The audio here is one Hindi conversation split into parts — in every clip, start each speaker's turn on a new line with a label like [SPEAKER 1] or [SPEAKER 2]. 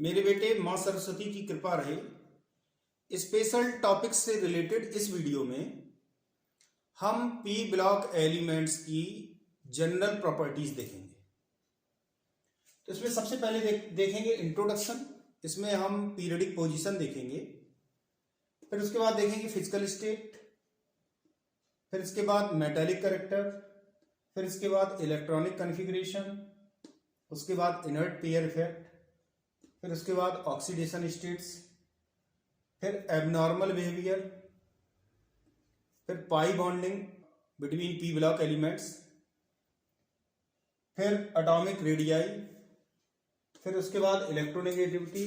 [SPEAKER 1] मेरे बेटे माँ सरस्वती की कृपा रहे। स्पेशल टॉपिक्स से रिलेटेड इस वीडियो में हम पी ब्लॉक एलिमेंट्स की जनरल प्रॉपर्टीज देखेंगे। तो इसमें सबसे पहले देखेंगे इंट्रोडक्शन। इसमें हम पीरियडिक पोजीशन देखेंगे, फिर उसके बाद देखेंगे फिजिकल स्टेट, फिर इसके बाद मेटालिक कैरेक्टर, फिर इसके बाद इलेक्ट्रॉनिक कॉन्फ़िगरेशन, उसके बाद इनर्ट पेयर इफेक्ट, फिर उसके बाद ऑक्सीडेशन स्टेट्स, फिर एबनॉर्मल बिहेवियर, फिर pi bonding between P block elements, फिर एटॉमिक रेडियाई, फिर उसके बाद इलेक्ट्रोनेगेटिविटी,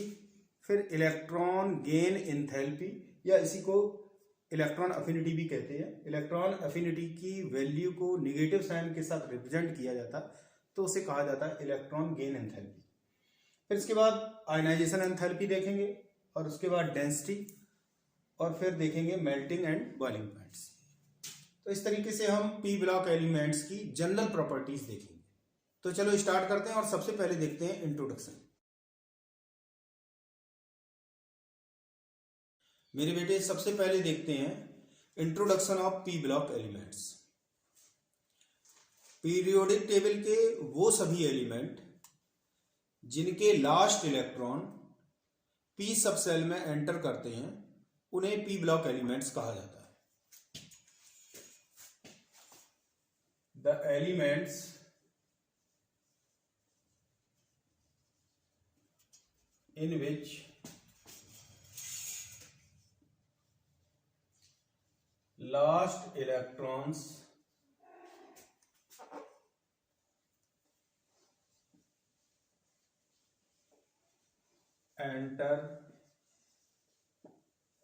[SPEAKER 1] फिर इलेक्ट्रॉन गेन एंथैल्पी या इसी को इलेक्ट्रॉन अफिनिटी भी कहते हैं। इलेक्ट्रॉन अफिनिटी की वैल्यू को नेगेटिव साइन के साथ रिप्रेजेंट किया जाता तो उसे कहा जाता है इलेक्ट्रॉन गेन एंथैल्पी। फिर इसके बाद आयनाइजेशन एंथैल्पी देखेंगे और उसके बाद डेंसिटी, और फिर देखेंगे मेल्टिंग एंड बॉइलिंग पॉइंट्स। तो इस तरीके से हम पी ब्लॉक एलिमेंट्स की जनरल प्रॉपर्टीज देखेंगे। तो चलो स्टार्ट करते हैं और सबसे पहले देखते हैं इंट्रोडक्शन। मेरे बेटे सबसे पहले देखते हैं introduction of P block elements. Periodic table के वो सभी एलिमेंट जिनके लास्ट इलेक्ट्रॉन पी सबसेल में एंटर करते हैं उन्हें पी ब्लॉक एलिमेंट्स कहा जाता है। The elements in which last electrons enter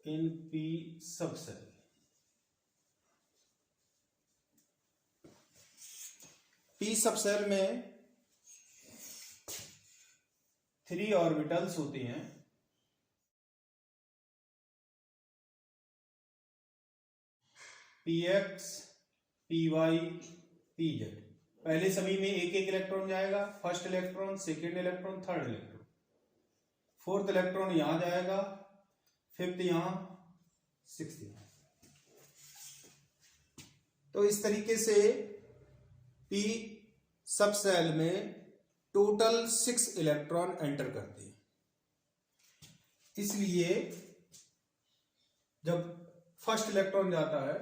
[SPEAKER 1] in P subcell। P subshell में 3 ऑर्बिटल्स होते हैं। px, py, pz। पहले सभी में एक एक इलेक्ट्रॉन जाएगा, first electron, second electron, third electron, fourth electron यहां जाएगा, फिफ्थ यहां, सिक्स्थ यहां। तो इस तरीके से पी सबसेल में टोटल 6 इलेक्ट्रॉन एंटर करते हैं। इसलिए जब फर्स्ट इलेक्ट्रॉन जाता है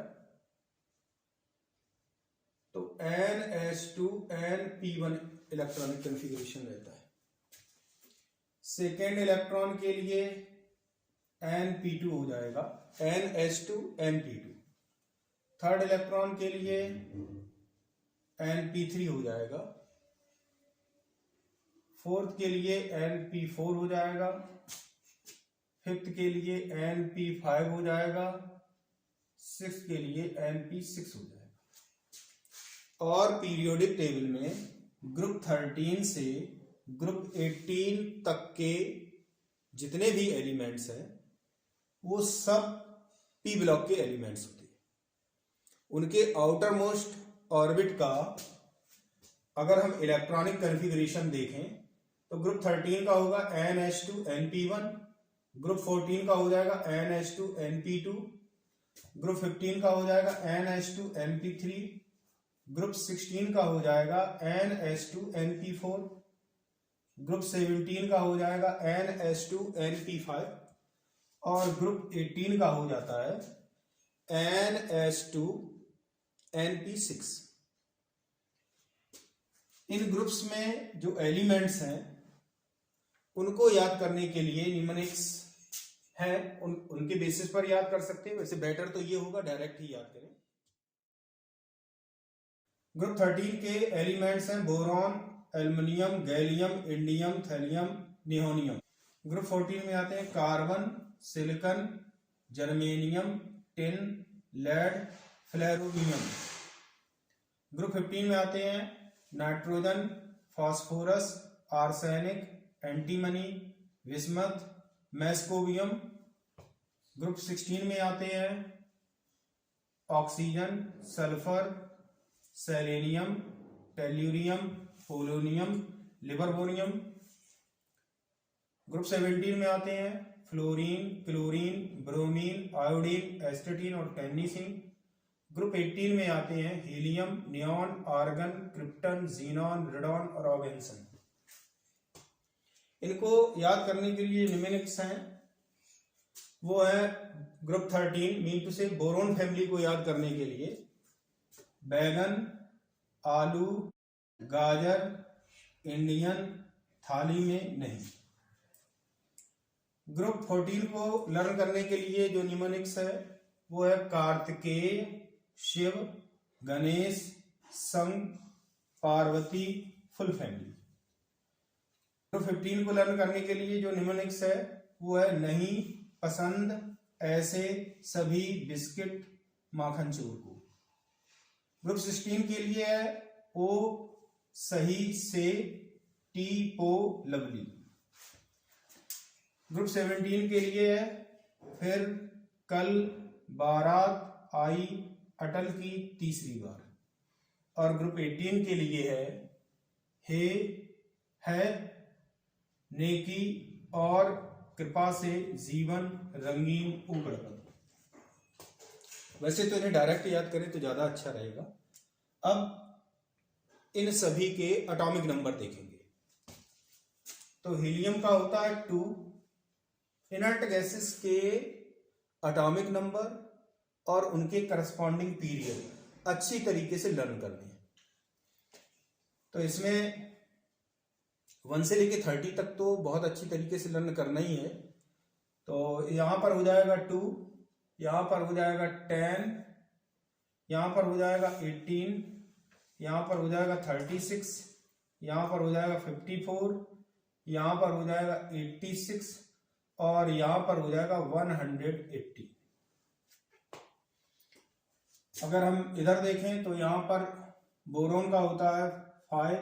[SPEAKER 1] तो NH2 NP1 इलेक्ट्रॉनिक कॉन्फ़िगरेशन रहता है। सेकेंड इलेक्ट्रॉन के लिए NP2 हो जाएगा, NH2 NP2। थर्ड इलेक्ट्रॉन के लिए NP3 हो जाएगा, फोर्थ के लिए NP4 हो जाएगा, फिफ्थ के लिए NP5 हो जाएगा, सिक्स्थ के लिए NP6 हो जाएगा। और पीरियोडिक टेबल में ग्रुप 13 से ग्रुप 18 तक के जितने भी एलिमेंट्स हैं वो सब पी ब्लॉक के एलिमेंट्स होते हैं। उनके आउटर मोस्ट ऑर्बिट का अगर हम इलेक्ट्रॉनिक कॉन्फ़िगरेशन देखें तो ग्रुप 13 का होगा NH2 NP1, ग्रुप 14 का हो जाएगा NH2 NP2, ग्रुप 15 का हो जाएगा NH2 NP3, ग्रुप 16 का हो जाएगा NH2 NP4, ग्रुप 17 का हो जाएगा NH2 NP5 और ग्रुप 18 का हो जाता है NH2 NP6। इन ग्रुप्स में जो एलिमेंट्स हैं उनको याद करने के लिए निम्नलिखित हैं, उनके बेसिस पर याद कर सकते हैं। वैसे बेटर तो ये होगा डायरेक्ट ही याद करें। ग्रुप 13 के एलिमेंट्स हैं boron, aluminium, gallium, indium, thallium, nihonium. Group 14 में आते हैं carbon, silicon, germanium, tin, lead, flerovium. Group 15 में आते हैं nitrogen, phosphorus, arsenic, antimony, bismuth, moscovium. Group 16 में आते हैं oxygen, sulphur, selenium, tellurium, polonium, livermorium. Group 17 में आते हैं fluorine, chlorine, bromine, iodine, astatine और टेक्नीसिन। ग्रुप 18 में आते हैं helium, neon, argon, krypton, xenon, radon और ऑर्गेन्सन। इनको याद करने के लिए निम्नलिखित हैं, वो है ग्रुप 13 मीन टू से बोरोन फैमिली को याद करने के लिए बैगन, आलू, गाजर, इंडियन, थाली में नहीं। ग्रुप 14 को लर्न करने के लिए जो निम्नलिखित है वो है कार्तिकेय, शिव, गणेश, शंख, पार्वती, फुल फैमिली। ग्रुप 15 को लर्न करने के लिए जो निम्नलिखित है वो है नहीं, पसंद, ऐसे, सभी, बिस्किट, माखन चूर को। ग्रुप 16 के लिए है ओ, सही, से, टी, पो, लवली। ग्रुप 17 के लिए है फिर, कल, बारात, आई, अटल की तीसरी बार। और ग्रुप 18 के लिए है हे, है, नेकी और कृपा से जीवन रंगीन उगड़पन। वैसे तो इन्हें डायरेक्ट याद करें तो ज्यादा अच्छा रहेगा। अब इन सभी के एटॉमिक नंबर देखेंगे। तो हीलियम का होता है 2। इनर्ट गैसेस के एटॉमिक नंबर और उनके करस्पॉन्डिंग पीरियड अच्छी तरीके से लर्न करने हैं। तो इसमें 1 से लेके 30 तक तो बहुत अच्छी तरीके से लर्न करना ही है। तो यहां पर हो जाएगा 2, यहां पर हो जाएगा 10, यहां पर हो जाएगा 18, यहां पर हो जाएगा 36, यहां पर हो जाएगा 54, यहां पर हो जाएगा 86 और यहां पर हो जाएगा 180। अगर हम इधर देखें तो यहां पर बोरोन का होता है 5,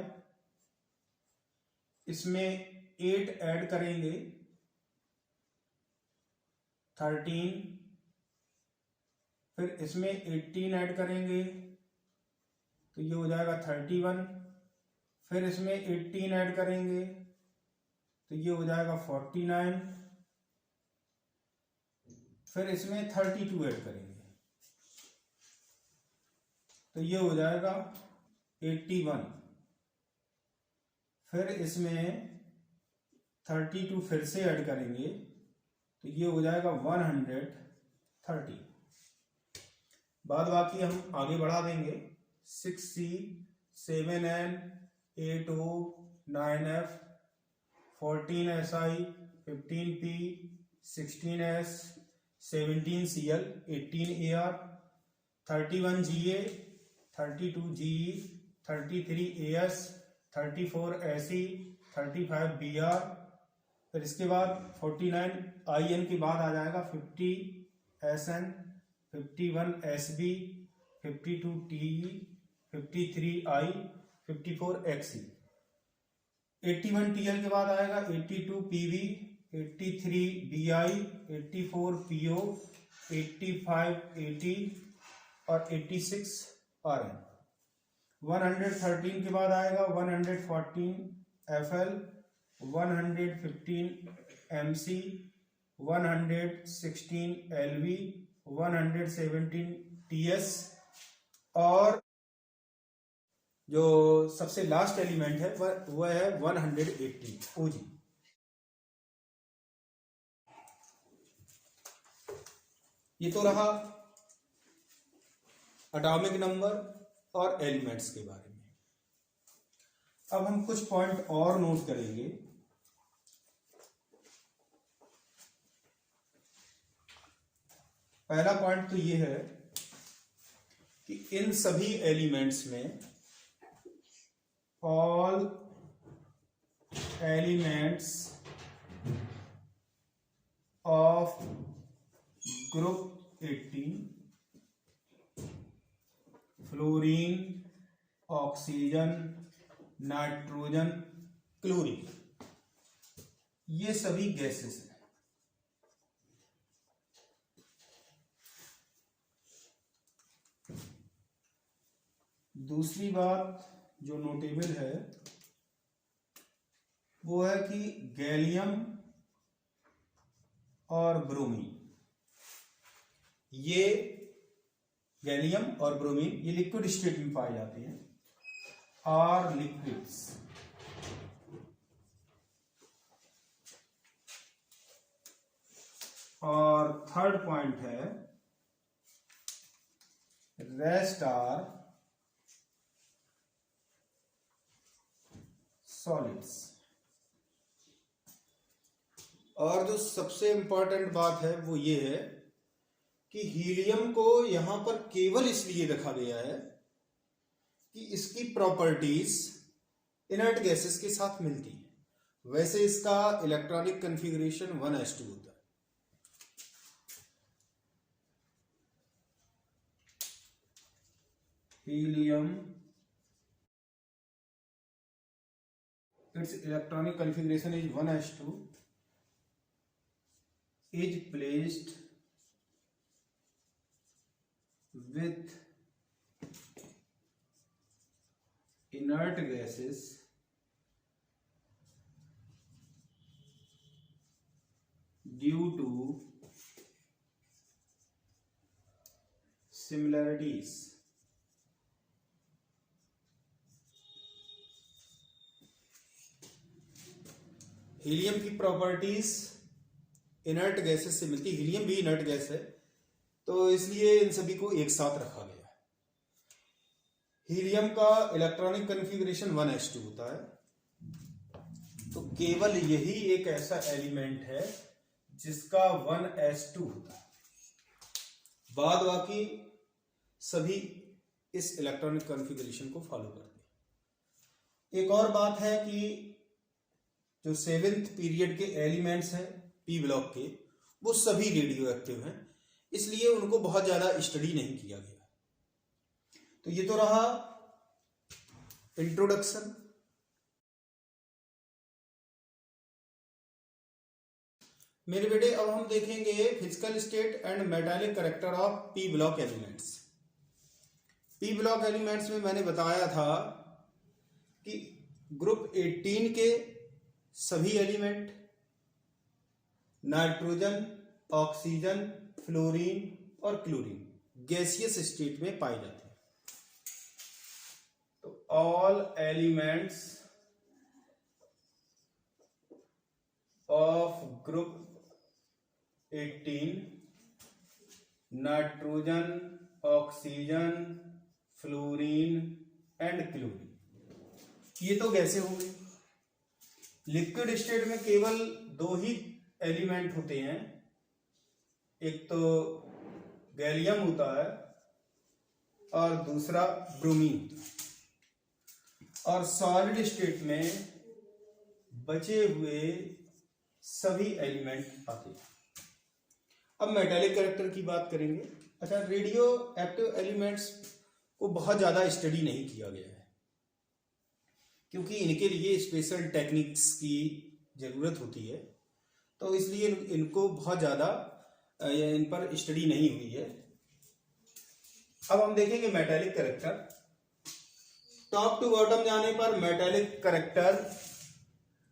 [SPEAKER 1] इसमें 8 ऐड करेंगे 13, फिर इसमें 18 ऐड करेंगे तो ये हो जाएगा 31, फिर इसमें 18 ऐड करेंगे तो ये हो जाएगा 49, फिर इसमें 32 ऐड करेंगे तो ये हो जाएगा 81, फिर इसमें 32 फिर से ऐड करेंगे तो ये हो जाएगा 130। बाद बाकी हम आगे बढ़ा देंगे 6C, 7N, 8O, 9F, 14SI, 15P, 16S, 17Cl, 18AR, 31GA, 32GE, 33AS, 34SE, 35BR। फिर इसके बाद 49IN के बाद आ जाएगा 50SN, 51SB, 52TE, 53I, 54XE। 81TL के बाद आएगा 82PB, 83BI, 84PO, 85AT और 86RN। 113 के बाद आएगा 114FL, 115MC, 116LV, 117TS और जो सबसे लास्ट एलिमेंट है वह है 180 OG। ये तो रहा एटॉमिक नंबर और एलिमेंट्स के बारे में। अब हम कुछ पॉइंट और नोट करेंगे। पहला पॉइंट तो ये है कि इन सभी एलिमेंट्स में all elements of group 18 fluorine, oxygen, nitrogen, chlorine, ये सभी गैसेस हैं। दूसरी बात जो नोटेबल है वो है कि गैलियम और ब्रोमीन, ये गैलियम और ब्रोमीन ये लिक्विड स्टेट में पाए जाते हैं और लिक्विड्स। और थर्ड पॉइंट है रेस्ट आर सॉलिड्स। और जो सबसे इंपॉर्टेंट बात है वो ये है कि हीलियम को यहां पर केवल इसलिए रखा गया है कि इसकी प्रॉपर्टीज इनर्ट गैसेस के साथ मिलती है। वैसे इसका इलेक्ट्रॉनिक कॉन्फ़िगरेशन 1s2 होता है। Helium, its electronic configuration is 1s2, is placed with inert gases due to similarities helium की प्रॉपर्टीज इनर्ट गैसेस से मिलती है। हीलियम भी इनर्ट गैस है, तो इसलिए इन सभी को एक साथ रखा गया है। हीलियम का इलेक्ट्रॉनिक कॉन्फ़िगरेशन 1s2 होता है, तो केवल यही एक ऐसा एलिमेंट है जिसका 1s2 होता है। बाद बाकी सभी इस इलेक्ट्रॉनिक कॉन्फ़िगरेशन को फॉलो करते हैं। एक और बात है कि जो 7th पीरियड के एलिमेंट्स हैं पी ब्लॉक के, वो सभी रेडियो एक्टिव हैं, इसलिए उनको बहुत ज्यादा स्टडी नहीं किया गया। तो ये तो रहा इंट्रोडक्शन। मेरे बेटे अब हम देखेंगे physical state and metallic character of P block elements. P block elements में मैंने बताया था कि ग्रुप 18 के सभी एलिमेंट नाइट्रोजन, ऑक्सीजन, फ्लोरीन और क्लोरीन गैसियस स्टेट में पाए जाते हैं। तो all elements of group 18 nitrogen, oxygen, fluorine and chlorine, ये तो गैसें हो गई। लिक्विड स्टेट में केवल दो ही एलिमेंट होते हैं, एक तो गैलियम होता है और दूसरा ब्रोमीन होता है। और सॉलिड स्टेट में बचे हुए सभी एलिमेंट आते हैं। अब मेटालिक कैरेक्टर की बात करेंगे। अच्छा, रेडियो एक्टिव एलिमेंट्स को बहुत ज्यादा स्टडी नहीं किया गया है, क्योंकि इनके लिए स्पेशल टेक्निक्स की जरूरत होती है, तो इसलिए इनको बहुत ज्यादा इन पर स्टडी नहीं हुई है। अब हम देखेंगे metallic character. Top to bottom जाने पर मेटालिक कैरेक्टर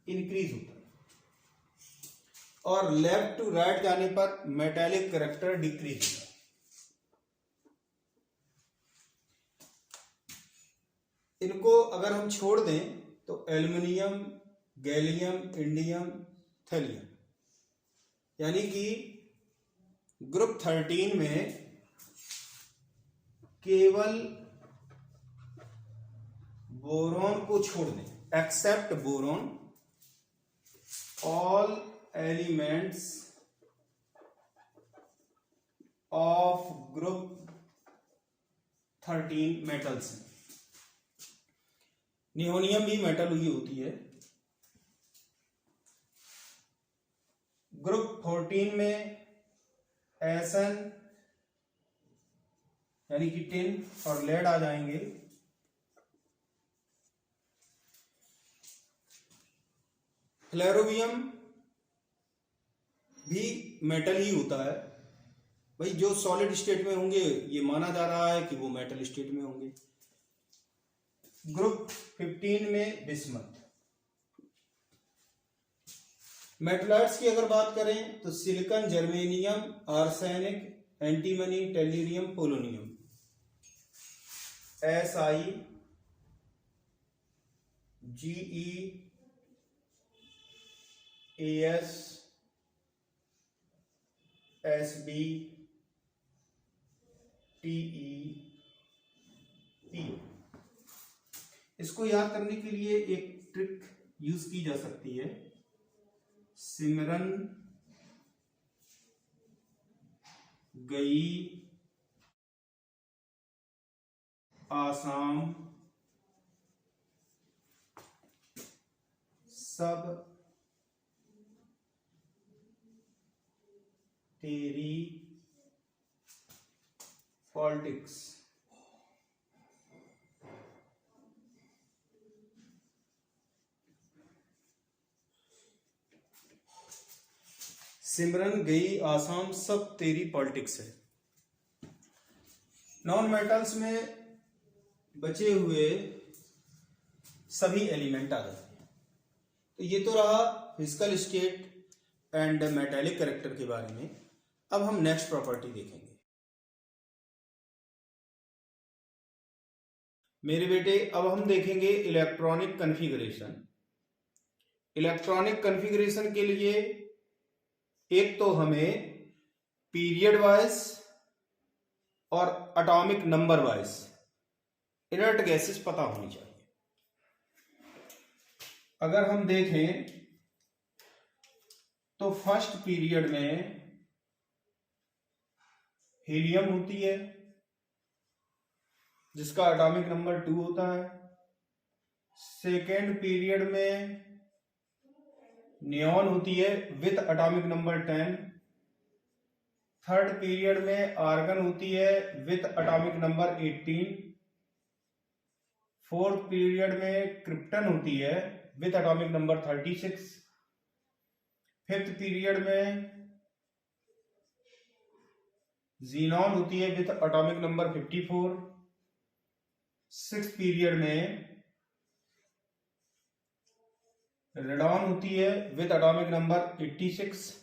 [SPEAKER 1] इंक्रीज होता है और लेफ्ट टू राइट जाने पर मेटालिक कैरेक्टर डिक्रीज होता है। इनको अगर हम छोड़ दें तो एल्युमिनियम, गैलियम, इंडियम, थैलियम, यानी कि ग्रुप 13 में केवल बोरॉन को छोड़ दें, except boron, all elements of group 13 metals. Nihonium भी मेटल ही होती है। ग्रुप 14 में एसन यानी कि टिन और लेड आ जाएंगे। फ्लेरोवियम भी मेटल ही होता है। भाई जो सॉलिड स्टेट में होंगे ये माना जा रहा है कि वो मेटल स्टेट में होंगे। ग्रुप 15 में बिस्मथ, मेटलाइट्स की अगर बात करें तो silicon, germanium, arsenic, antimony, tellurium, polonium. SiGeAs, Sb, TeP। इसको याद करने के लिए एक ट्रिक यूज की जा सकती है। सिमरन गई आसाम सब तेरी पॉलिटिक्स। सिमरन गई आसाम सब तेरी पॉलिटिक्स है। नॉन मेटल्स में बचे हुए सभी एलिमेंट आ जाते हैं। तो ये तो रहा physical state and metallic character के बारे में। अब हम नेक्स्ट प्रॉपर्टी देखेंगे। मेरे बेटे अब हम देखेंगे इलेक्ट्रॉनिक कॉन्फ़िगरेशन। इलेक्ट्रॉनिक कॉन्फ़िगरेशन के लिए एक तो हमें पीरियड वाइज और atomic number wise inert gases पता होनी चाहिए। अगर हम देखें तो फर्स्ट पीरियड में हीलियम होती है जिसका एटॉमिक नंबर 2 होता है। सेकेंड पीरियड में नियॉन होती है with atomic number 10। Third period में आर्गन होती है with atomic number 18। Fourth period में क्रिप्टन होती है with atomic number 36। Fifth period में जीनॉन होती है with atomic number 54। Sixth period में रेडॉन होती है विथ एटॉमिक नंबर 86।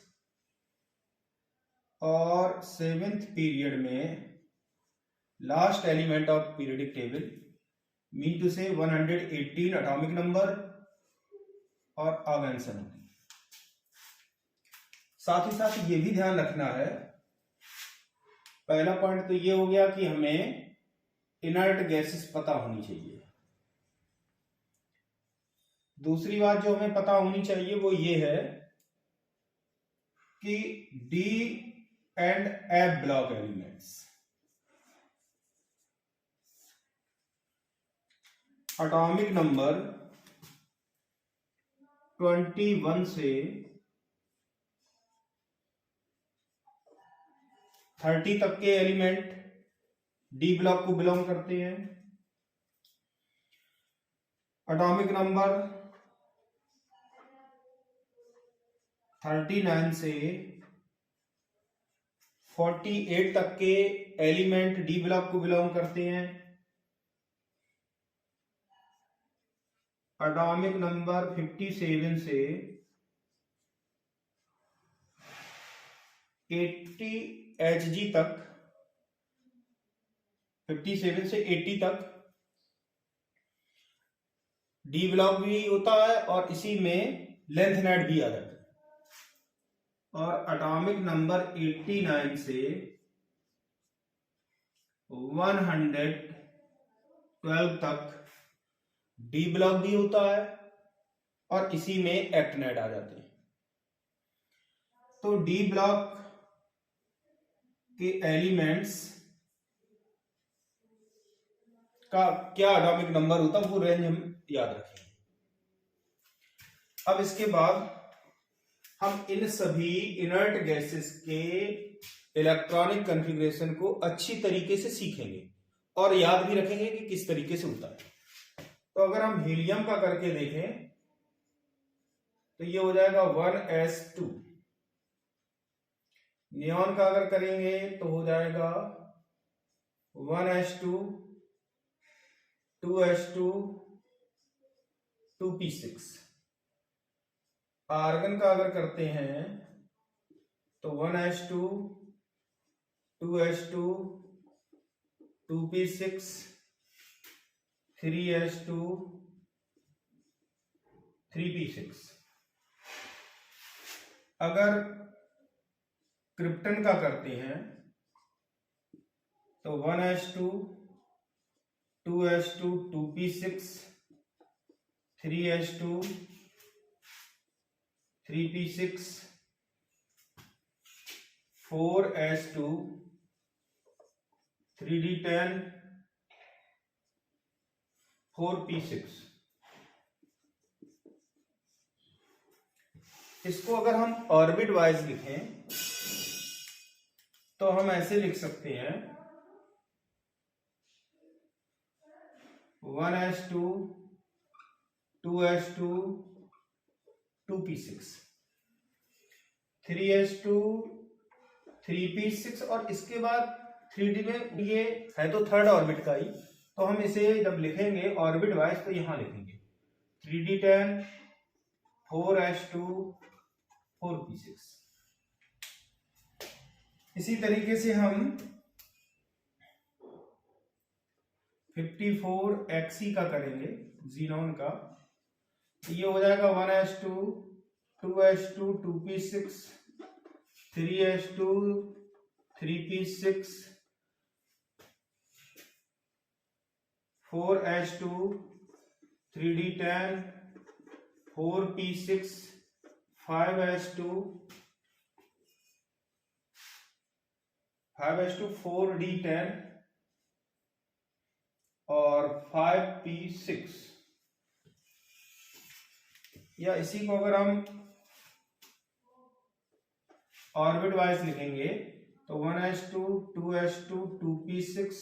[SPEAKER 1] और सेवेंथ पीरियड में last element of periodic table mean to से 118 एटॉमिक नंबर और ऑर्गेनिज्म होती है। साथ ही साथ ये भी ध्यान रखना है, पहला पॉइंट तो ये हो गया कि हमें इनर्ट गैसेस पता होनी चाहिए। दूसरी बात जो हमें पता होनी चाहिए वो ये है कि D and F block elements atomic number 21 से 30 तक के एलिमेंट डी ब्लॉक को बिलोंग करते हैं। एटॉमिक नंबर 39 से 48 तक के एलिमेंट डी ब्लॉक को बिलोंग करते हैं। एटॉमिक नंबर 57 से 80 Hg तक, 57 से 80 तक डी ब्लॉक भी होता है और इसी में लेंथ नेट भी आ जाता है। और एटॉमिक नंबर 89 से 112 तक डी ब्लॉक भी होता है और इसी में एक्टिनेट आ जाते हैं। तो डी ब्लॉक के एलिमेंट्स का क्या एटॉमिक नंबर होता है वो रेंज हम याद रखेंगे। अब इसके बाद हम इन सभी इनर्ट गैसेस के इलेक्ट्रॉनिक कॉन्फ़िगरेशन को अच्छी तरीके से सीखेंगे और याद भी रखेंगे कि किस तरीके से होता है। तो अगर हम हीलियम का करके देखें तो ये हो जाएगा 1s2। नियॉन का अगर करेंगे तो हो जाएगा 1s2, 2s2, 2p6। आर्गन का अगर करते हैं तो 1s2 2s2 2p6 3s2 3p6। अगर क्रिप्टन का करते हैं तो 1s2 2s2 2p6 3s2 3p6 4s2 3d10 4p6। इसको अगर हम ऑर्बिट वाइज लिखें तो हम ऐसे लिख सकते हैं 1s2 2s2 2p6 3s2 3p6 और इसके बाद 3d में ये है तो थर्ड ऑर्बिट का ही, तो हम इसे जब लिखेंगे ऑर्बिट वाइज तो यहां लिखेंगे 3d10 4s2 4p6। इसी तरीके से हम 54xe का करेंगे जीनोन का, ये हो जाएगा 1s2 2s2 2p6 3s2 3p6 4s2 3d10 4p6 5s2 4d10 और 5p6। या इसी को अगर हम ऑर्बिट वाइज लिखेंगे तो 1s2 2s2 2p6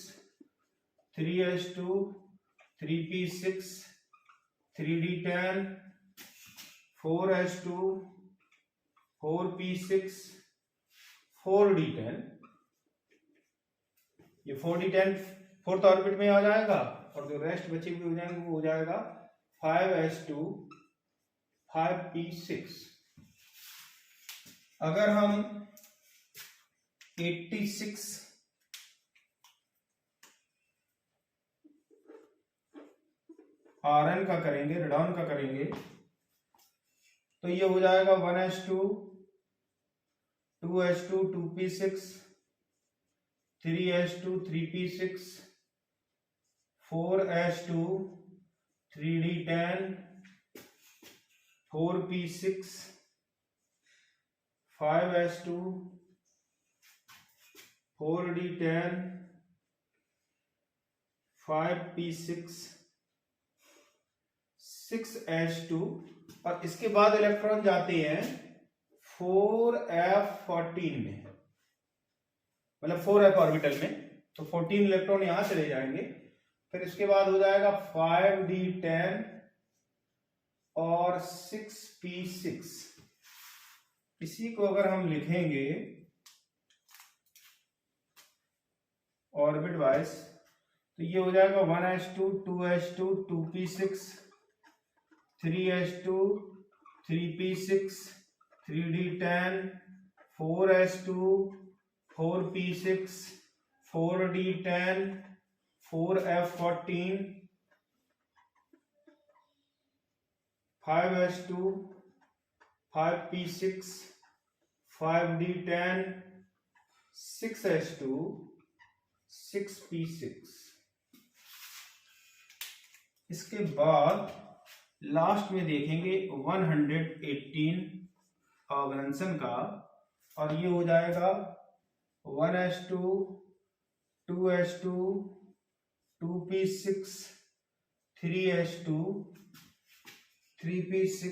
[SPEAKER 1] 3s2 3p6 3d10 4s2 4p6 4d10, ये 4d10 फोर्थ ऑर्बिट में आ जाएगा और जो रेस्ट बचे हुए हो जाएंगे वो हो जाएगा 5s2 5p6। अगर हम 86 Rn का करेंगे, रेडॉन का करेंगे तो ये हो जाएगा 1s2 2s2 2p6 3s2 3p6 4s2 3d10 4p6 5s2 4d10 5p6 6s2 और इसके बाद इलेक्ट्रॉन जाते हैं 4f14 में, मतलब 4f ऑर्बिटल में, तो 14 इलेक्ट्रॉन यहां चले जाएंगे। फिर इसके बाद हो जाएगा 5d10 और 6p6। इसी को अगर हम लिखेंगे ऑर्बिट वाइज तो ये हो जाएगा 1s2 2s2 2p6 3s2 3p6 3d10 4s2 4p6 4d10 4f14 5s2 5p6 5d10 6s2 6p6। इसके बाद लास्ट में देखेंगे 118 ऑर्गेनाइजेशन का और ये हो जाएगा 1s2 2s2 2p6 3s2 3p6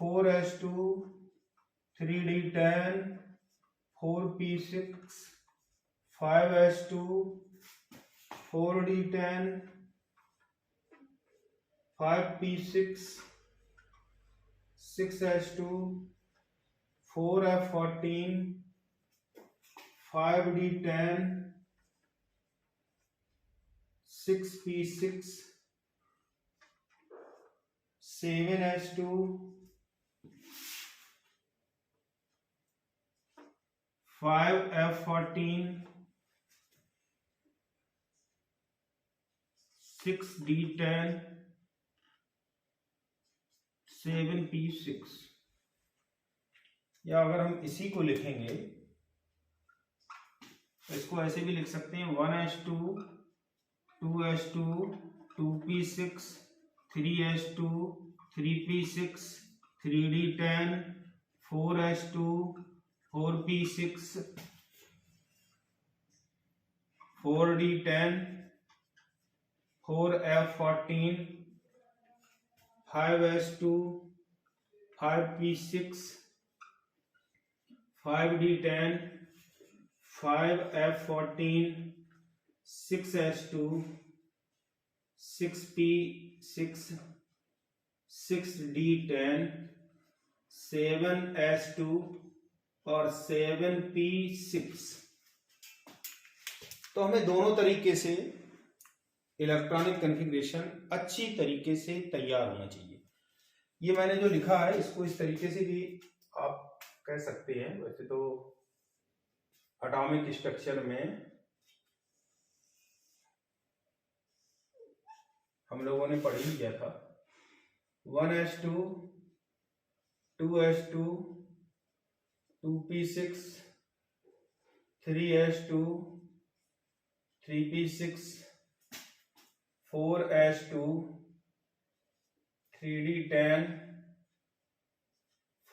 [SPEAKER 1] 4s2 3d10 4p6 5s2 4d10 5p6 6s2 4f14 5d10 6p6 7s2 5f14 6d10 7p6। या अगर हम इसी को लिखेंगे तो इसको ऐसे भी लिख सकते हैं 1s2 2s2 2p6 3s2 3p6 3d10 4s2 4p6 4d10 4f14 5s2 5p6 5d10 5f14 6s2 6p6 6d10 7s2 और 7p6। तो हमें दोनों तरीके से इलेक्ट्रॉनिक कॉन्फ़िगरेशन अच्छी तरीके से तैयार होना चाहिए। ये मैंने जो लिखा है इसको इस तरीके से भी आप कह सकते हैं। वैसे तो एटॉमिक स्ट्रक्चर में हम लोगों ने पढ़ ही लिया था 1s2 2s2 2p6 3s2 3p6 4s2 3d10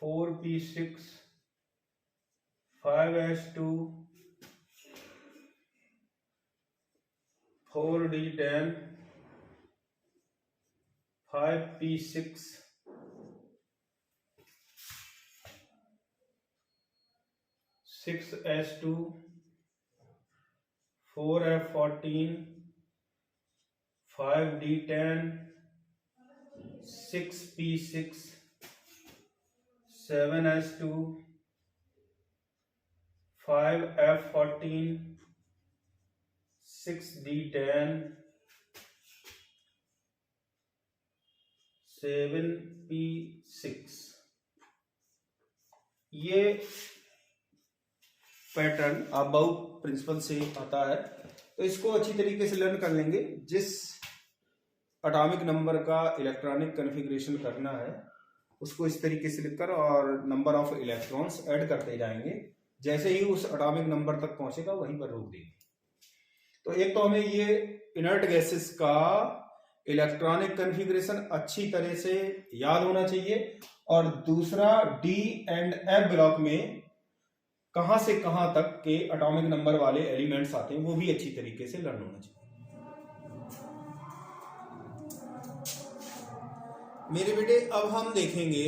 [SPEAKER 1] 4p6 5s2 4d10 5p6 6s2 4f14 5d10 6p6 7s2 5f14 6d10 7p6। ये पैटर्न अबाउट प्रिंसिपल से आता है, तो इसको अच्छी तरीके से लर्न कर लेंगे। जिस एटॉमिक नंबर का इलेक्ट्रॉनिक कॉन्फ़िगरेशन करना है उसको इस तरीके से लिखकर और नंबर ऑफ इलेक्ट्रॉन्स ऐड करते जाएंगे। जैसे ही उस एटॉमिक नंबर तक पहुंचेगा वहीं पर रोक देंगे। तो एक तो हमें ये इनर्ट गैसेस का इलेक्ट्रॉनिक कॉन्फ़िगरेशन अच्छी तरह से याद होना चाहिए, और दूसरा डी एंड एफ ब्लॉक में कहां से कहां तक के एटॉमिक नंबर वाले एलिमेंट्स आते हैं वो भी अच्छी तरीके से लर्न होना चाहिए। मेरे बेटे अब हम देखेंगे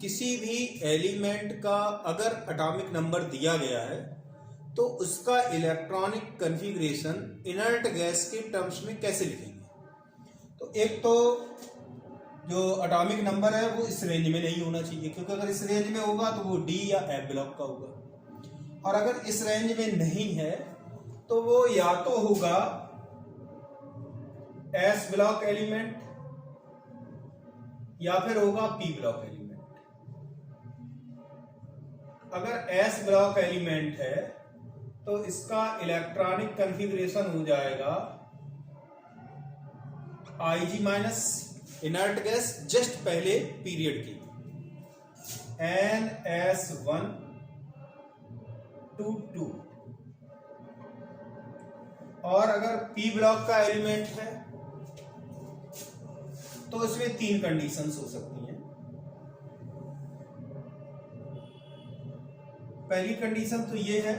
[SPEAKER 1] किसी भी एलिमेंट का अगर एटॉमिक नंबर दिया गया है तो उसका इलेक्ट्रॉनिक कॉन्फ़िगरेशन इनर्ट गैस के टर्म्स में कैसे लिखेंगे। तो एक तो जो एटॉमिक नंबर है वो इस रेंज में नहीं होना चाहिए, क्योंकि अगर इस रेंज में होगा तो वो डी या एफ ब्लॉक का होगा, और अगर इस रेंज में नहीं है तो वो या तो होगा एस ब्लॉक एलिमेंट या फिर होगा पी ब्लॉक एलिमेंट। अगर एस ब्लॉक एलिमेंट है तो इसका इलेक्ट्रॉनिक कॉन्फ़िगरेशन हो जाएगा Ig minus inert gas just पहले पीरियड की NS1 to 2। और अगर P ब्लॉक का एलिमेंट है तो इसमें 3 कंडीशंस हो सकती हैं। पहली कंडीशन तो ये है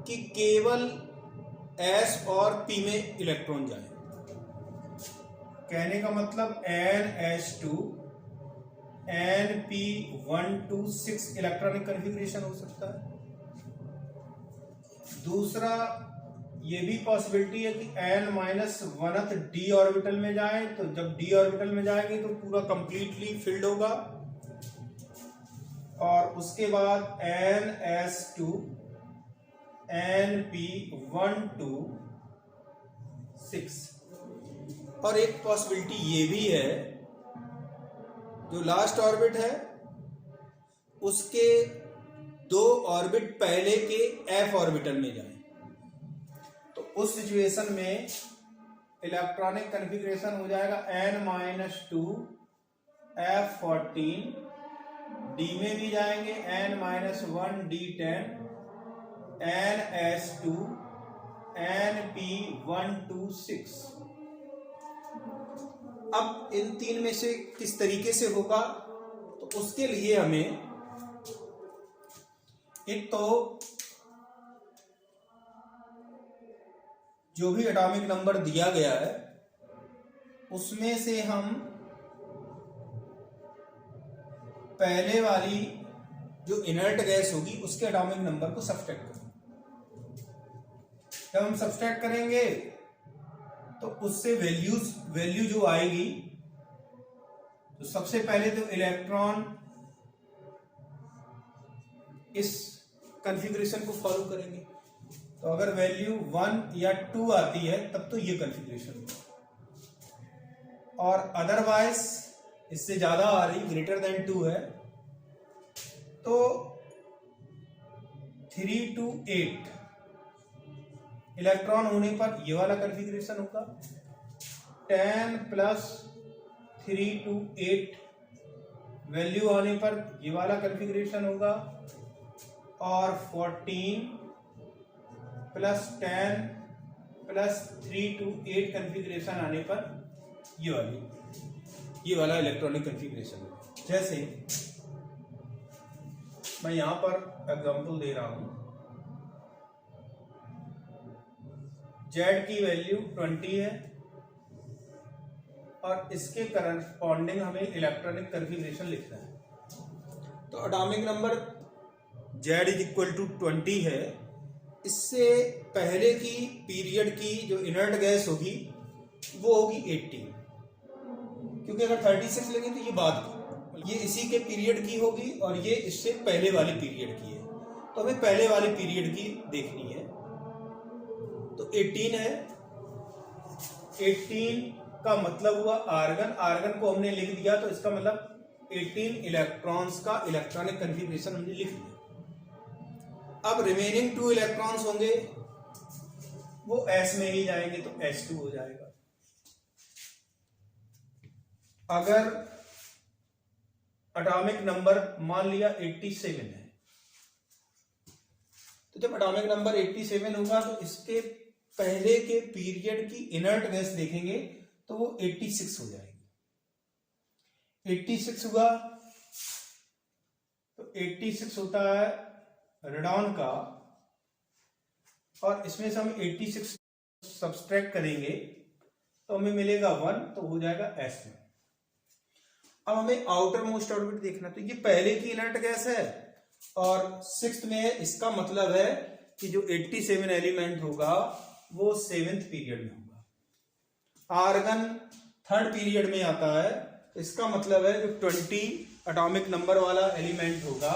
[SPEAKER 1] कि केवल S और P में इलेक्ट्रॉन जाए। कहने का मतलब NH2 NP1 to 6 electronic configuration हो सकता है। दूसरा ये भी पॉसिबिलिटी है कि n-1th d ऑर्बिटल में जाए, तो जब d ऑर्बिटल में जाएंगे तो पूरा कंप्लीटली फिल्ड होगा, और उसके बाद NS2 NP1 to 6 और एक पॉसिबिलिटी ये भी है, जो लास्ट ऑर्बिट है उसके 2 ऑर्बिट पहले के f ऑर्बिटल में जाए, तो उस सिचुएशन में इलेक्ट्रॉनिक कन्फिग्रेशन हो जाएगा n-2 f14, d में भी जाएंगे n-1 d10 ns2 np126। अब इन 3 में से किस तरीके से होगा, तो उसके लिए हमें एक तो जो भी एटॉमिक नंबर दिया गया है उसमें से हम पहले वाली जो इनर्ट गैस होगी उसके एटॉमिक नंबर को सब्सट्रैक्ट करेंगे। जब हम सब्सट्रैक्ट करेंगे तो उससे वैल्यू जो आएगी, तो सबसे पहले तो इलेक्ट्रॉन इस कॉन्फ़िगरेशन को फॉलो करेंगे, तो अगर वैल्यू 1 या 2 आती है तब तो ये कॉन्फ़िगरेशन होगा, और अदरवाइज इससे ज्यादा आ रही, ग्रेटर देन 2 है, तो 3 to 8 इलेक्ट्रॉन होने पर ये वाला कॉन्फ़िगरेशन होगा। 10 + 3 to 8 वैल्यू आने पर ये वाला कॉन्फ़िगरेशन होगा, और 14 + 10 + 3 to 8 कॉन्फ़िगरेशन आने पर ये वाला इलेक्ट्रॉनिक कॉन्फ़िगरेशन होगा। जैसे मैं यहां पर एग्जांपल दे रहा हूं, Z की वैल्यू 20 है और इसके करस्पॉन्डिंग हमें इलेक्ट्रॉनिक कॉन्फ़िगरेशन लिखना है। तो एटॉमिक नंबर Z = 20 है, इससे पहले की पीरियड की जो इनर्ट गैस होगी वो होगी 18, क्योंकि अगर 36 लेंगे तो ये बाद की, ये इसी के पीरियड की होगी और ये इससे पहले वाली पीरियड की है, तो हमें पहले वाले पीरियड की देखनी है। तो 18 है, 18 का मतलब हुआ आर्गन, आर्गन को हमने लिख दिया, तो इसका मतलब 18 इलेक्ट्रॉन्स का इलेक्ट्रॉनिक कॉन्फ़िगरेशन हमने लिख दिया। अब रिमेनिंग 2 इलेक्ट्रॉन्स होंगे वो s में ही जाएंगे, तो s2 हो जाएगा। अगर एटॉमिक नंबर मान लिया 87 है, तो जब एटॉमिक नंबर 87 होगा तो इसके पहले के पीरियड की इनर्ट गैस देखेंगे तो वो 86 हो जाएगी। 86 हुआ तो 86 होता है रेडॉन का, और इसमें से हम 86 सब्सट्रैक्ट करेंगे तो हमें मिलेगा 1, तो हो जाएगा s में। अब हमें आउटर मोस्ट ऑर्बिट देखना, तो ये पहले की इनर्ट गैस है और 6th में है, इसका मतलब है कि जो 87 एलिमेंट होगा वो 7th पीरियड में होगा। आर्गन 3rd पीरियड में आता है, इसका मतलब है जो 20 एटॉमिक नंबर वाला एलिमेंट होगा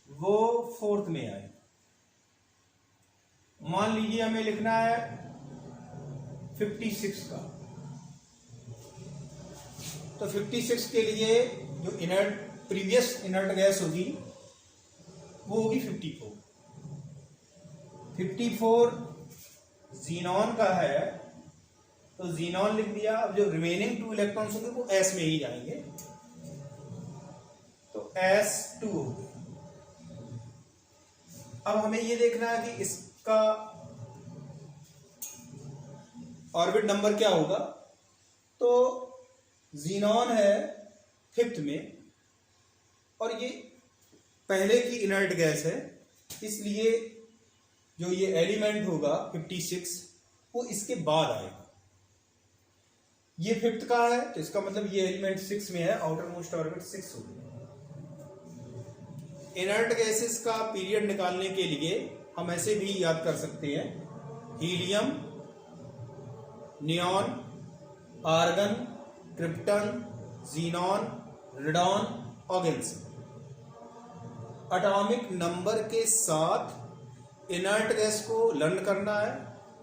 [SPEAKER 1] वो 4th में आएगा। मान लीजिए हमें लिखना है 56 का, तो 56 के लिए जो इनर्ट प्रीवियस इनर्ट गैस होगी वो होगी 54 जीनॉन का है, तो जीनॉन लिख दिया। अब जो रिमेनिंग 2 इलेक्ट्रॉन्स होंगे वो s में ही जाएंगे, तो s2 हो गया। अब हमें ये देखना है कि इसका ऑर्बिट नंबर क्या होगा, तो जीनॉन है 5th में और ये पहले की इनर्ट गैस है, इसलिए जो ये एलिमेंट होगा 56 वो इसके बाद आएगा। ये 5th का है तो इसका मतलब ये एलिमेंट 6 में है, आउटर मोस्ट ऑर्बिट 6 होगी। इनर्ट गैसेस का पीरियड निकालने के लिए हम ऐसे भी याद कर सकते हैं, helium, neon, argon, krypton, xenon, radon, organs. Atomic number के साथ इनर्ट गैस को लर्न करना है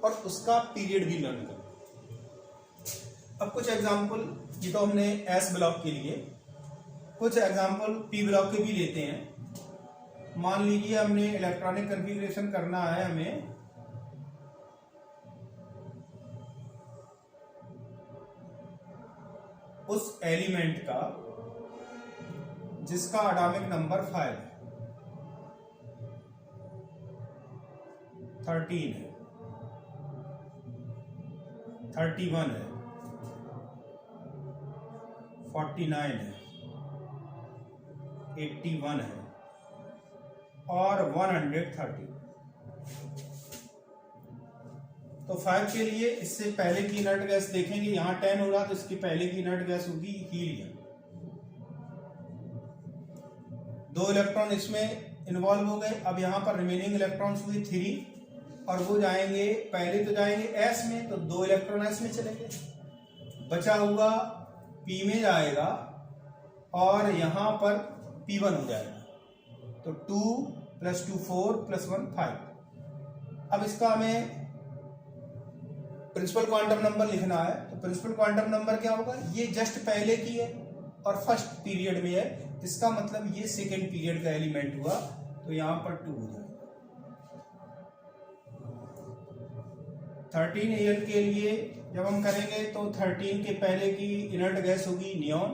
[SPEAKER 1] और उसका पीरियड भी लर्न करना है। अब कुछ एग्जाम्पल, ये तो हमने एस ब्लॉक के लिए, कुछ एग्जाम्पल पी ब्लॉक के भी लेते हैं। मान लीजिए हमने इलेक्ट्रॉनिक कॉन्फ़िगरेशन करना है हमें उस एलिमेंट का जिसका एटॉमिक नंबर 5 है, 13 है, 31 है, 49 है, 81 है और 130। तो 5 के लिए इससे पहले की इनर्ट गैस देखेंगे, यहां 10 हो रहा तो इसकी पहले की इनर्ट गैस होगी हीलियम। 2 इलेक्ट्रॉन इसमें इन्वॉल्व हो गए। अब यहां पर रिमेनिंग इलेक्ट्रॉन्स हुए 3 और वो जाएंगे, पहले तो जाएंगे एस में, तो 2 इलेक्ट्रॉन एस में चलेंगे, बचा हुआ पी में जाएगा और यहां पर P1 हो जाएगा। तो 2 + 2 4 + 1 5। अब इसका हमें प्रिंसिपल क्वांटम नंबर लिखना है। तो प्रिंसिपल क्वांटम नंबर क्या होगा, ये जस्ट पहले की है और फर्स्ट पीरियड में है, इसका मतलब ये सेकेंड पीरियड का एलिमेंट हुआ, तो यहां पर 2 हो जाएगा। 13 Al के लिए जब हम करेंगे तो 13 के पहले की इनर्ट गैस होगी नियॉन,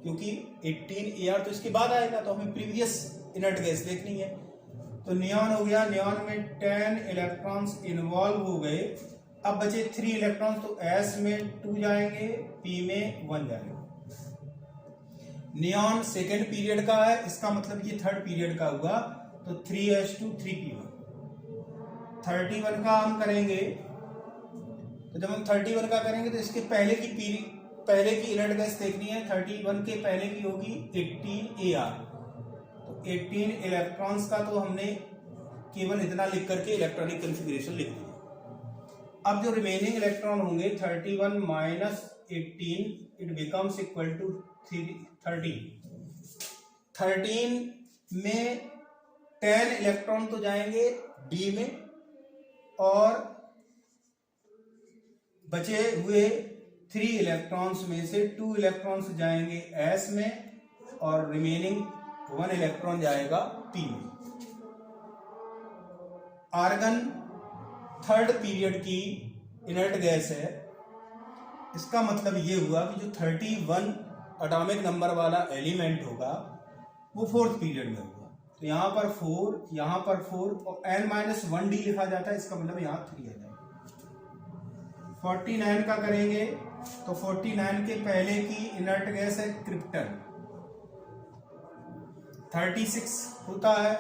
[SPEAKER 1] क्योंकि 18 Ar तो इसके बाद आएगा, तो हमें प्रीवियस इनर्ट गैस देखनी है। तो नियॉन हो गया, नियॉन में 10 इलेक्ट्रॉन्स इन्वॉल्व हो गए। अब बचे 3 इलेक्ट्रॉन्स, तो S में 2 जाएंगे, P में 1 जाएंगे। नियॉन सेकेंड पीरियड का है, इसका मतलब ये थर्ड पीरियड का हुआ, तो 3s2 3p1। 31 का हम करेंगे, तो जब हम 31 का करेंगे तो इसके पहले की इनर्ट गैस देखनी है। 31 के पहले की होगी 18 Ar। तो 18 इलेक्ट्रॉन्स का तो हमने केवल इतना लिख करके इलेक्ट्रॉनिक कॉन्फ़िगरेशन लिख दिया। अब जो रिमेनिंग इलेक्ट्रॉन होंगे 31 - 18, इट बिकम्स इक्वल टू 13। 13 में 10 इलेक्ट्रॉन तो जाएंगे D में और बचे हुए 3 इलेक्ट्रॉन्स में से 2 इलेक्ट्रॉन्स जाएंगे S में और रिमेनिंग 1 इलेक्ट्रॉन जाएगा P में। आर्गन थर्ड पीरियड की इनर्ट गैस है, इसका मतलब ये हुआ कि जो 31 एटॉमिक नंबर वाला एलिमेंट होगा वो फोर्थ पीरियड में होगा। तो यहाँ पर 4, यहाँ पर 4 और n-1d लिखा जाता है, इसका मतलब यहाँ 3 आ जाएगा। 49 का करेंगे तो 49 के पहले की इनर्ट गैस है क्रिप्टन। 36 होता है,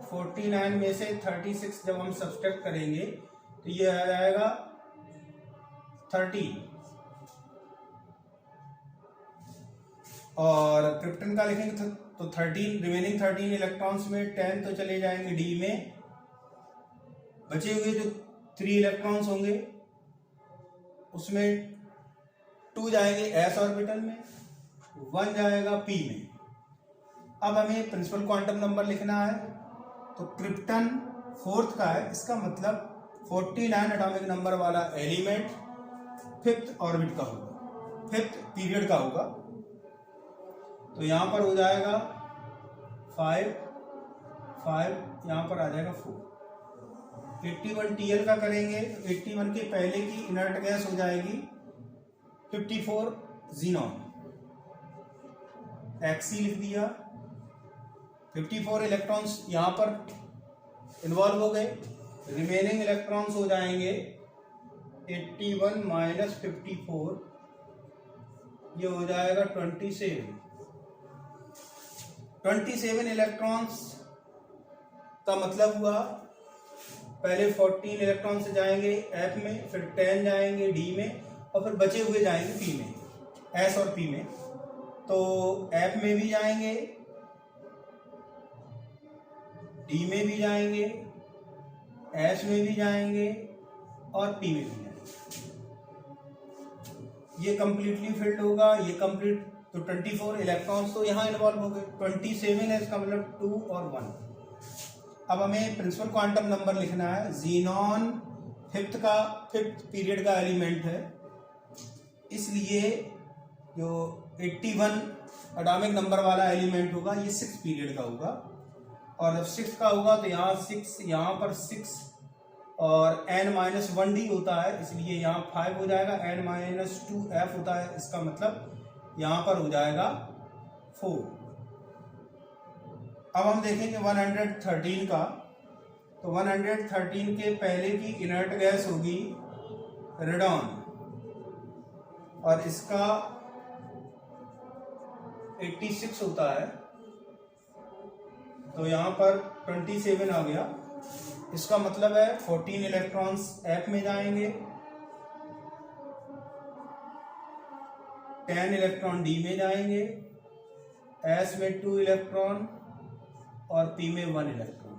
[SPEAKER 1] 49 में से 36 जब हम सब्सट्रैक्ट करेंगे तो ये आ जाएगा 13। और क्रिप्टन का लिखेंगे तो 13, रिमेनिंग 13 इलेक्ट्रॉन्स में 10 तो चले जाएंगे D में, बचे हुए जो 3 इलेक्ट्रॉन्स होंगे उसमें 2 जाएंगे S ऑर्बिटल में, 1 जाएगा P में। अब हमें प्रिंसिपल क्वांटम नंबर लिखना है, तो क्रिप्टन फोर्थ का है, इसका मतलब 49 एटॉमिक नंबर वाला एलिमेंट फिफ्थ ऑर्बिट का होगा, फिफ्थ पीरियड का होगा। तो यहां पर हो जाएगा 5, यहां पर आ जाएगा 4। 81 Tl का करेंगे तो 81 के पहले की इनर्ट गैस हो जाएगी 54 जीनॉन, Xc लिख दिया। 54 इलेक्ट्रॉन्स यहां पर इन्वॉल्व हो गए, रिमेनिंग इलेक्ट्रॉन्स हो जाएंगे 81 - 54, ये हो जाएगा 27। 27 इलेक्ट्रॉन्स का मतलब हुआ पहले 14 इलेक्ट्रॉन से जाएंगे F में, फिर 10 जाएंगे D में और फिर बचे हुए जाएंगे P में, S और P में। तो F में भी जाएंगे, D में भी जाएंगे, S में भी जाएंगे और P में भी जाएंगे। ये कंप्लीटली फिल्ड होगा, ये कंप्लीट। तो 24 इलेक्ट्रॉन्स तो यहाँ इन्वॉल्व हो गए, 27 है, इसका मतलब 2 और 1। अब हमें प्रिंसिपल क्वांटम नंबर लिखना है। जीनॉन फिफ्थ पीरियड का एलिमेंट है, इसलिए जो 81 एटॉमिक नंबर वाला एलिमेंट होगा ये 6 पीरियड का होगा, और जब 6 का होगा तो यहाँ 6, यहाँ पर 6 और n-1d होता है, इसलिए यहाँ 5 हो जाएगा, n-2f होता है, इसका मतलब यहाँ पर हो जाएगा 4। अब हम देखेंगे 113 का, तो 113 के पहले की इनर्ट गैस होगी रेडॉन, और इसका 86 होता है, तो यहाँ पर 27 आ गया, इसका मतलब है 14 इलेक्ट्रॉन्स F में जाएंगे, 10 इलेक्ट्रॉन D में जाएंगे, S में 2 इलेक्ट्रॉन और P में 1 इलेक्ट्रॉन।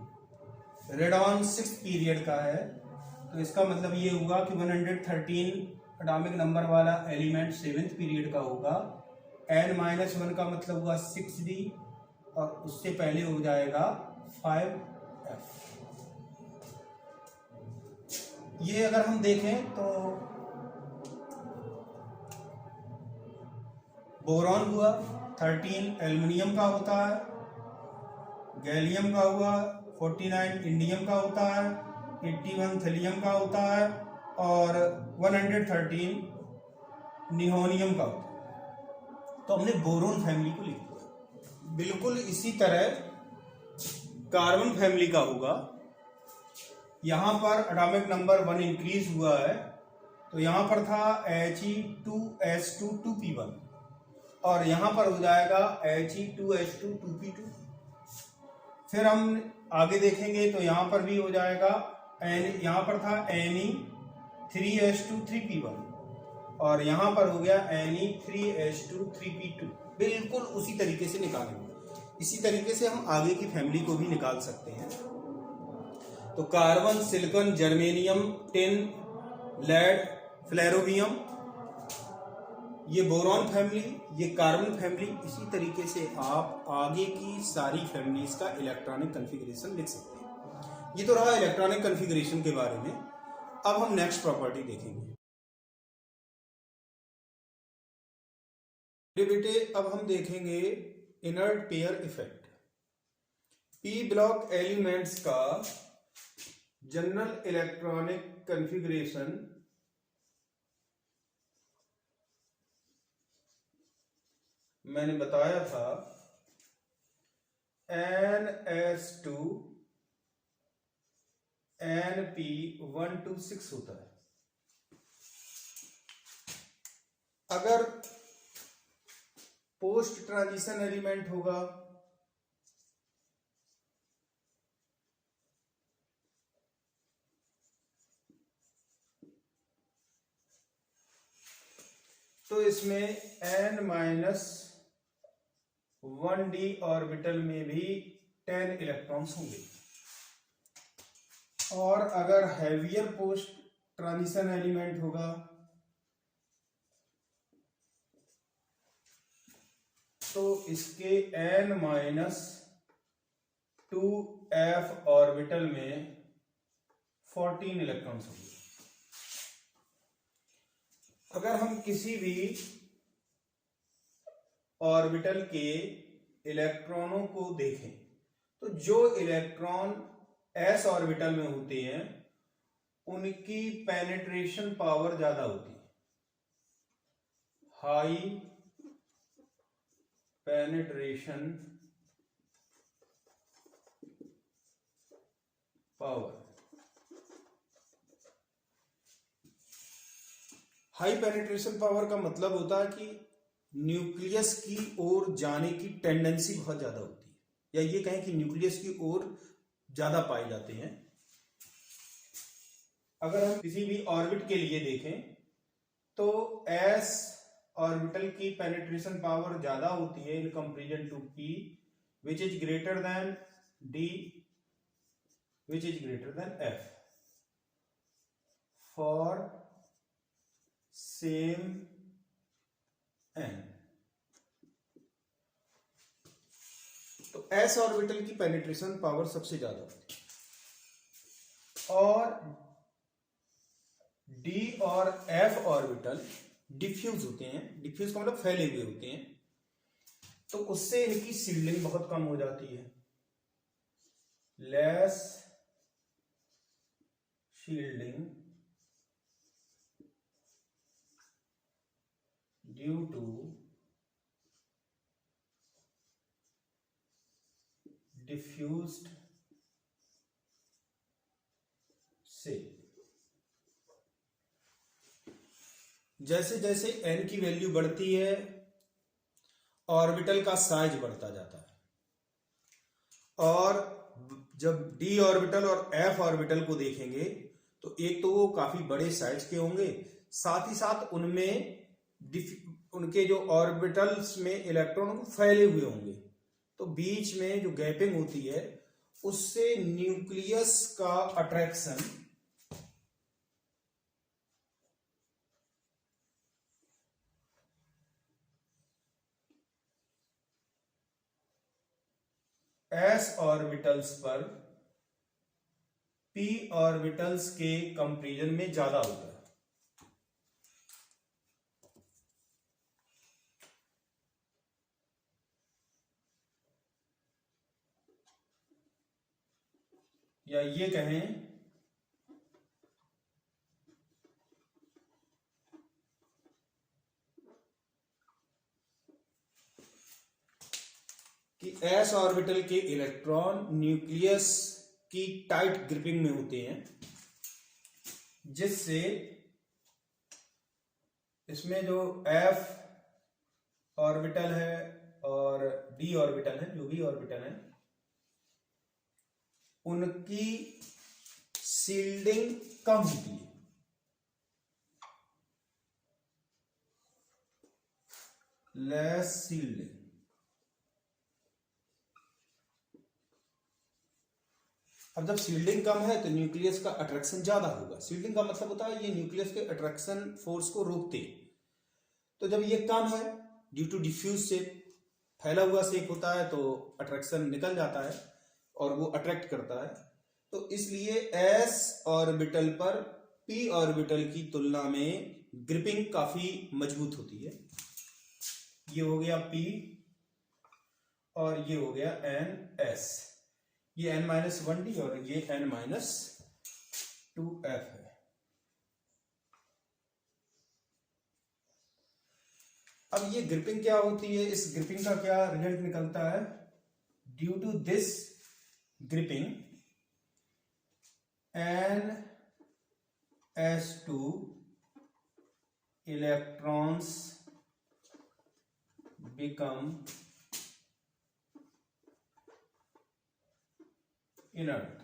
[SPEAKER 1] रेडॉन 6 पीरियड का है, तो इसका मतलब ये हुआ कि 113 एटॉमिक नंबर वाला एलिमेंट 7th पीरियड का होगा, n-1 का मतलब हुआ 6d, और उससे पहले हो जाएगा 5f। ये अगर हम देखें तो बोरॉन हुआ 13 एल्युमिनियम का होता है, गैलियम का हुआ 49 इंडियम का होता है, 81 थीलियम का होता है, और 113 नियोनियम का होता है। तो हमने बोरोन फैमिली को लिख दिया। बिल्कुल इसी तरह कार्बन फैमिली का होगा, यहां पर एटॉमिक नंबर 1 इंक्रीज हुआ है, तो यहां पर था He2S2 2p1, और यहां पर हो जाएगा He2S2 2p2। फिर हम आगे देखेंगे तो यहां पर भी हो जाएगा, यहां पर था Ne3S2 3p1, और यहां पर हो गया Ne3S2 3p2। बिल्कुल उसी तरीके से निकालेंगे। इसी तरीके से हम आगे की फैमिली को भी निकाल सकते हैं। तो carbon, silicon, germanium, tin, lead, flerovium, ये बोरॉन फैमिली, ये कार्बन फैमिली। इसी तरीके से आप आगे की सारी फैमिलीज का इलेक्ट्रॉनिक कॉन्फ़िगरेशन लिख सकते हैं। ये तो रहा इलेक्ट्रॉनिक कॉन्फ़िगरेशन के बारे में। अब हम नेक्स्ट प्रॉपर्टी देखेंगे। बेटे अब हम देखेंगे inert pair effect. P block elements का जनरल इलेक्ट्रॉनिक कॉन्फ़िगरेशन मैंने बताया था, NS2 NP126 होता है। अगर पोस्ट ट्रांजिशन एलिमेंट होगा तो इसमें n-1d ऑर्बिटल में भी 10 इलेक्ट्रॉन्स होंगे, और अगर हैवियर पोस्ट ट्रांजिशन एलिमेंट होगा तो इसके n-2f ऑर्बिटल में 14 इलेक्ट्रॉन्स होंगे। अगर हम किसी भी ऑर्बिटल के इलेक्ट्रॉनों को देखें तो जो इलेक्ट्रॉन s ऑर्बिटल में होते हैं उनकी पेनिट्रेशन पावर ज्यादा होती है, high penetration power. High penetration power का मतलब होता है कि न्यूक्लियस की ओर जाने की टेंडेंसी बहुत ज्यादा होती है, या ये कहें कि न्यूक्लियस की ओर ज्यादा पाए जाते हैं। अगर हम किसी भी ऑर्बिट के लिए देखें तो s ऑर्बिटल की पेनिट्रेशन पावर ज्यादा होती है in comparison to p which is greater than d which is greater than f for same n। तो s ऑर्बिटल की पेनिट्रेशन पावर सबसे ज्यादा होती है, और d और f ऑर्बिटल डिफ्यूज होते हैं, डिफ्यूज का मतलब फैले हुए होते हैं, तो उससे इनकी शील्डिंग बहुत कम हो जाती है। Less shielding due to diffused से। जैसे जैसे n की वैल्यू बढ़ती है ऑर्बिटल का साइज बढ़ता जाता है, और जब d ऑर्बिटल और f ऑर्बिटल को देखेंगे तो एक तो वो काफी बड़े साइज के होंगे, साथ ही साथ उनमें उनके जो ऑर्बिटल्स में इलेक्ट्रॉन फैले हुए होंगे, तो बीच में जो गैपिंग होती है उससे न्यूक्लियस का अट्रैक्शन s ऑर्बिटल्स पर p ऑर्बिटल्स के कंपैरिजन में ज्यादा होता है। या ये कहें कि s ऑर्बिटल के इलेक्ट्रॉन न्यूक्लियस की टाइट ग्रिपिंग में होते हैं, जिससे इसमें जो f ऑर्बिटल है और d ऑर्बिटल है, जो भी ऑर्बिटल है, उनकी शील्डिंग कम होती है। Less shielding. अब जब शील्डिंग कम है तो न्यूक्लियस का अट्रैक्शन ज्यादा होगा। शील्डिंग का मतलब होता है ये न्यूक्लियस के अट्रैक्शन फोर्स को रोकते। तो जब ये कम है ड्यू टू डिफ्यूज शेप, फैला हुआ शेप होता है, तो अट्रैक्शन निकल जाता है और वो अट्रैक्ट करता है। तो इसलिए s ऑर्बिटल पर p ऑर्बिटल की तुलना में ग्रिपिंग काफी मजबूत होती है। ये हो गया p और ये हो गया ns। ये n-1d और ये n-2f है। अब ये ग्रिपिंग क्या होती है, इस ग्रिपिंग का क्या रिजल्ट निकलता है? Due to this gripping n(s)2 electrons become inert।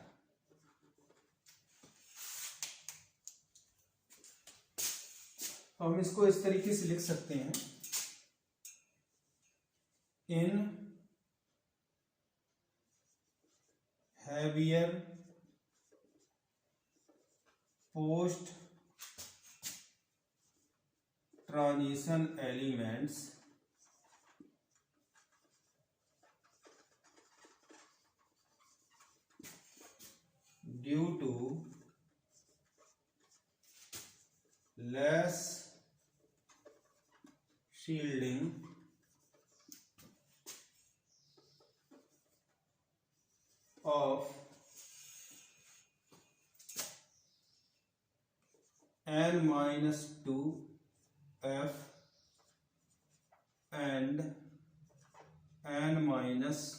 [SPEAKER 1] हम इसको इस तरीके से लिख सकते हैं, इन heavier post transition elements due to less shielding of n-2f and n-1d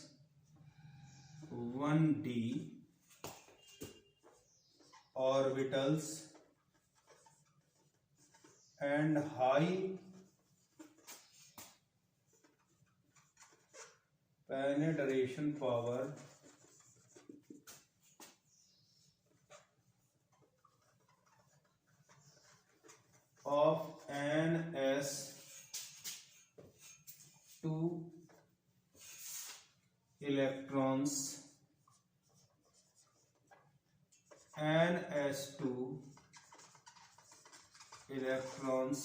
[SPEAKER 1] orbitals and high penetration power of ns2 electrons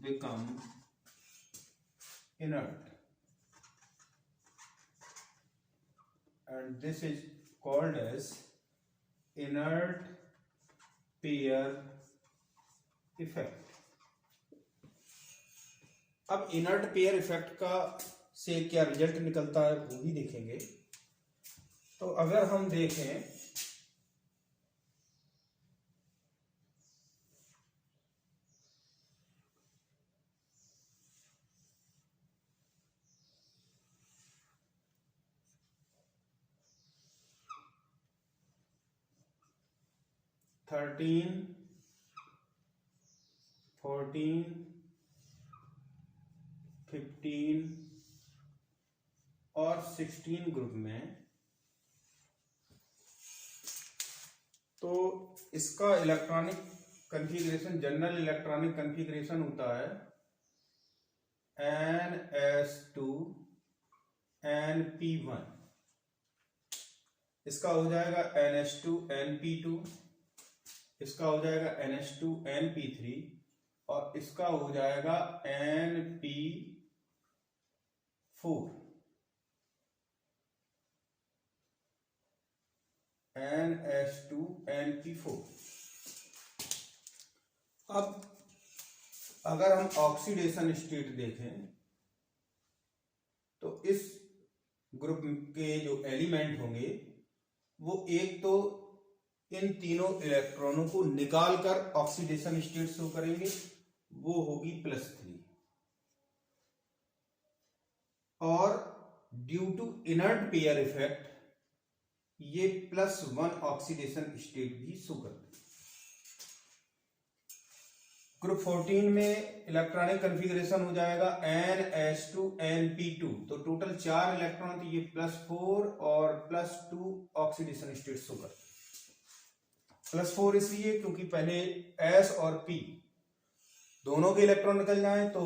[SPEAKER 1] become inert, and this is called as inert pair effect. अब इनर्ट पेयर इफेक्ट का से क्या रिजल्ट निकलता है वो भी देखेंगे। तो अगर हम देखें थर्टीन 14 15 और 16 ग्रुप में, तो इसका electronic configuration, general electronic configuration होता है NS2 NP1। इसका हो जाएगा NH2 NP2, इसका हो जाएगा NH2 NP3 और इसका हो जाएगा NP4 NH2 NP4। अब अगर हम ऑक्सीडेशन स्टेट देखें तो इस ग्रुप के जो एलिमेंट होंगे वो एक तो इन तीनों इलेक्ट्रॉनों को निकालकर ऑक्सीडेशन स्टेट शो करेंगे, वो होगी +3, और due to inert pair effect ये +1 ऑक्सीडेशन स्टेट भी शो करते हैं। ग्रुप 14 में इलेक्ट्रॉनिक कॉन्फ़िगरेशन हो जाएगा NH2 NP2, तो टोटल 4 इलेक्ट्रॉन, तो ये +4 और +2 ऑक्सीडेशन स्टेट शो करते हैं। +4 इसलिए क्योंकि पहले S और P दोनों के इलेक्ट्रॉन निकल जाएं तो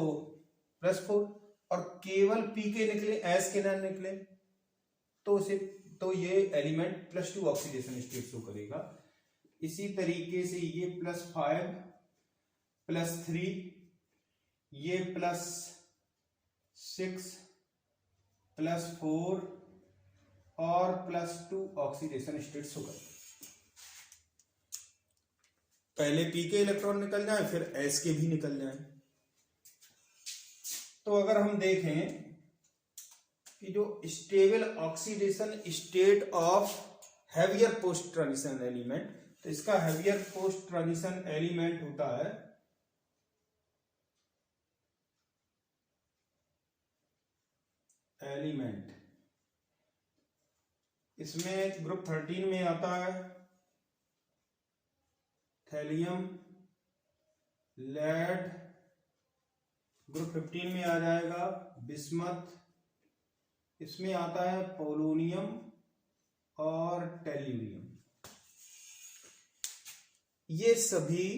[SPEAKER 1] +4, और केवल P के निकले, S के ना निकले तो ये एलिमेंट +2 ऑक्सीडेशन स्टेट शो करेगा। इसी तरीके से ये +5 +3, ये +6 +4 और +2 ऑक्सीडेशन स्टेट शो करते हैं। पहले P के इलेक्ट्रॉन निकल जाएं फिर S के भी निकल जाएं। तो अगर हम देखें कि जो stable oxidation state of heavier post transition element, तो इसका हैवियर पोस्ट ट्रांजिशन एलिमेंट होता है इसमें ग्रुप 13 में आता है थैलियम लेड, ग्रुप 15 में आ जाएगा बिस्मथ, इसमें आता है पोलोनियम और टेल्यूरियम। ये सभी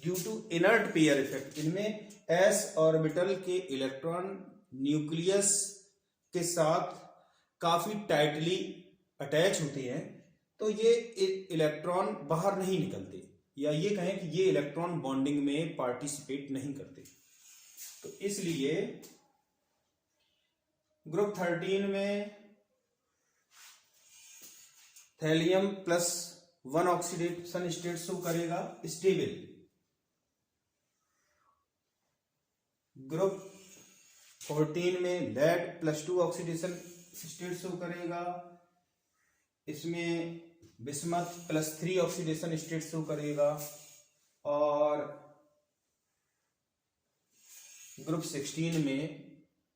[SPEAKER 1] due to inert pair effect, इनमें s ऑर्बिटल के इलेक्ट्रॉन न्यूक्लियस के साथ काफी टाइटली अटैच होते हैं, तो ये इलेक्ट्रॉन बाहर नहीं निकलते, या ये कहें कि ये इलेक्ट्रॉन बॉन्डिंग में पार्टिसिपेट नहीं करते। तो इसलिए ग्रुप 13 में थैलियम +1 ऑक्सीडेशन स्टेट शो करेगा स्टेबल, ग्रुप 14 में लेड +2 ऑक्सीडेशन स्टेट शो करेगा, इसमें बिस्मथ +3 ऑक्सीडेशन स्टेट शो करेगा, और ग्रुप 16 में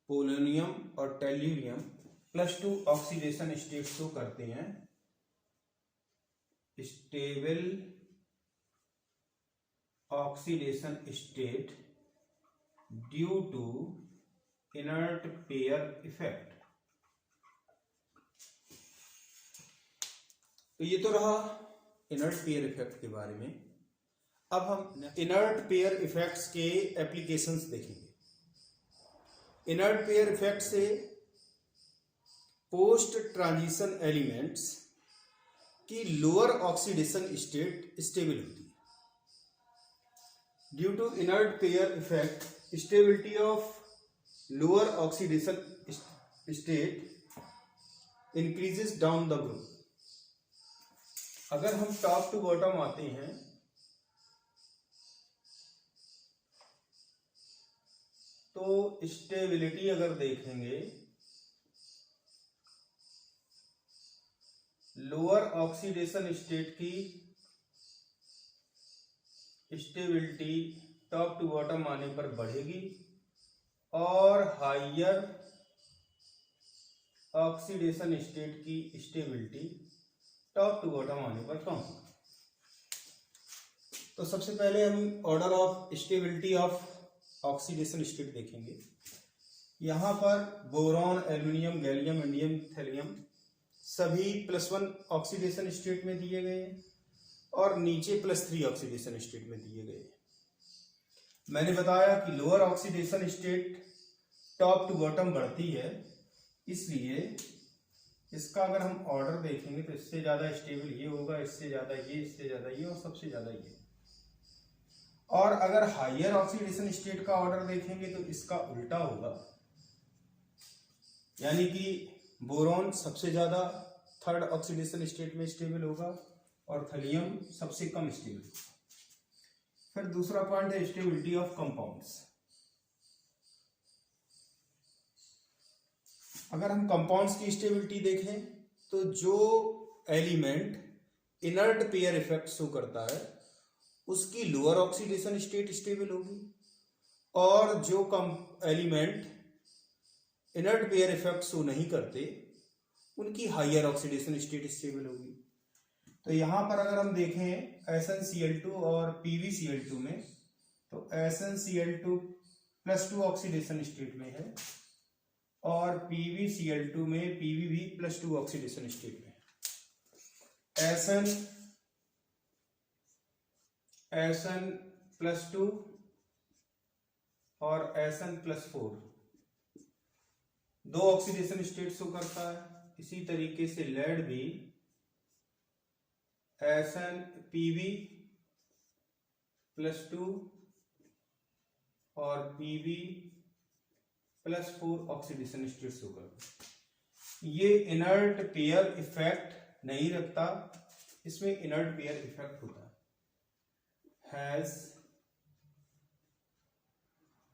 [SPEAKER 1] पोलोनियम और टेल्यूरियम +2 ऑक्सीडेशन स्टेट शो करते हैं stable oxidation state due to inert pair effect. तो ये तो रहा इनर्ट पेयर इफेक्ट के बारे में। अब हम इनर्ट पेयर इफेक्ट्स के एप्लीकेशंस देखेंगे। इनर्ट पेयर इफेक्ट से पोस्ट ट्रांजिशन एलिमेंट्स की लोअर ऑक्सीडेशन स्टेट स्टेबल होती है। Due to inert pair effect stability of lower oxidation state increases down the group. अगर हम टॉप टू बॉटम आते हैं तो स्टेबिलिटी अगर देखेंगे, लोअर ऑक्सीडेशन स्टेट की स्टेबिलिटी टॉप टू बॉटम आने पर बढ़ेगी और हायर ऑक्सीडेशन स्टेट की स्टेबिलिटी टॉप टू बॉटम आने पर कम होगी। तो सबसे पहले हम order of stability of oxidation state देखेंगे। यहां पर boron, aluminium, gallium, indium, thallium सभी +1 ऑक्सीडेशन स्टेट में दिए गए हैं और नीचे +3 ऑक्सीडेशन स्टेट में दिए गए हैं। मैंने बताया कि lower oxidation state top to bottom बढ़ती है, इसलिए इसका अगर हम ऑर्डर देखेंगे तो इससे ज्यादा स्टेबल ये होगा, इससे ज्यादा ये, इससे ज्यादा ये और सबसे ज्यादा ये। और अगर हायर ऑक्सीडेशन स्टेट का ऑर्डर देखेंगे तो इसका उल्टा होगा, यानी कि बोरॉन सबसे ज्यादा 3rd ऑक्सीडेशन स्टेट में स्टेबल होगा और थैलियम सबसे कम स्टेबल होगा। फिर दूसरा पॉइंट है स्टेबिलिटी ऑफ कंपाउंड्स। अगर हम कंपाउंड्स की स्टेबिलिटी देखें तो जो element inert pair effect show करता है उसकी लोअर ऑक्सीडेशन स्टेट स्टेबल होगी और जो element inert pair effect show नहीं करते उनकी हायर ऑक्सीडेशन स्टेट स्टेबल होगी। तो यहां पर अगर हम देखें SnCl2 और PbCl2 में, तो SnCl2 +2 ऑक्सीडेशन स्टेट में है और PbCl2 में Pb भी +2 ऑक्सीडेशन स्टेट में है। Sn +2 और Sn +4 2 ऑक्सीडेशन स्टेट शो करता है। इसी तरीके से लेड भी Pb +2 और Pb +4 ऑक्सीडेशन स्टेट शो करता है। ये इनर्ट पेयर इफेक्ट नहीं रखता, इसमें इनर्ट पेयर इफेक्ट होता है, हैज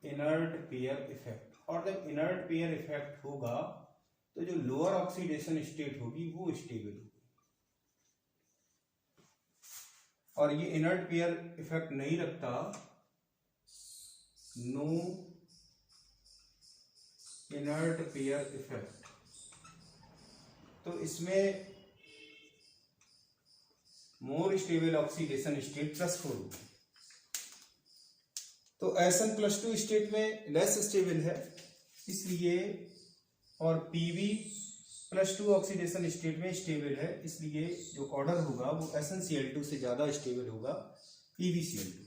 [SPEAKER 1] इनर्ट पेयर इफेक्ट। और जब इनर्ट पेयर इफेक्ट होगा तो जो लोअर ऑक्सीडेशन स्टेट होगी वो स्टेबल होगी, और ये इनर्ट पेयर इफेक्ट नहीं रखता, नो इनर्ट पेयर इफेक्ट। तो इसमें मोर स्टेबल ऑक्सीडेशन स्टेट +4 होगी। तो Sn +2 स्टेट में लेस स्टेबल है इसलिए, और Pb +2 ऑक्सीडेशन स्टेट में स्टेबल है, इसलिए जो ऑर्डर होगा वो SnCl2 से ज्यादा स्टेबल होगा PbCl2।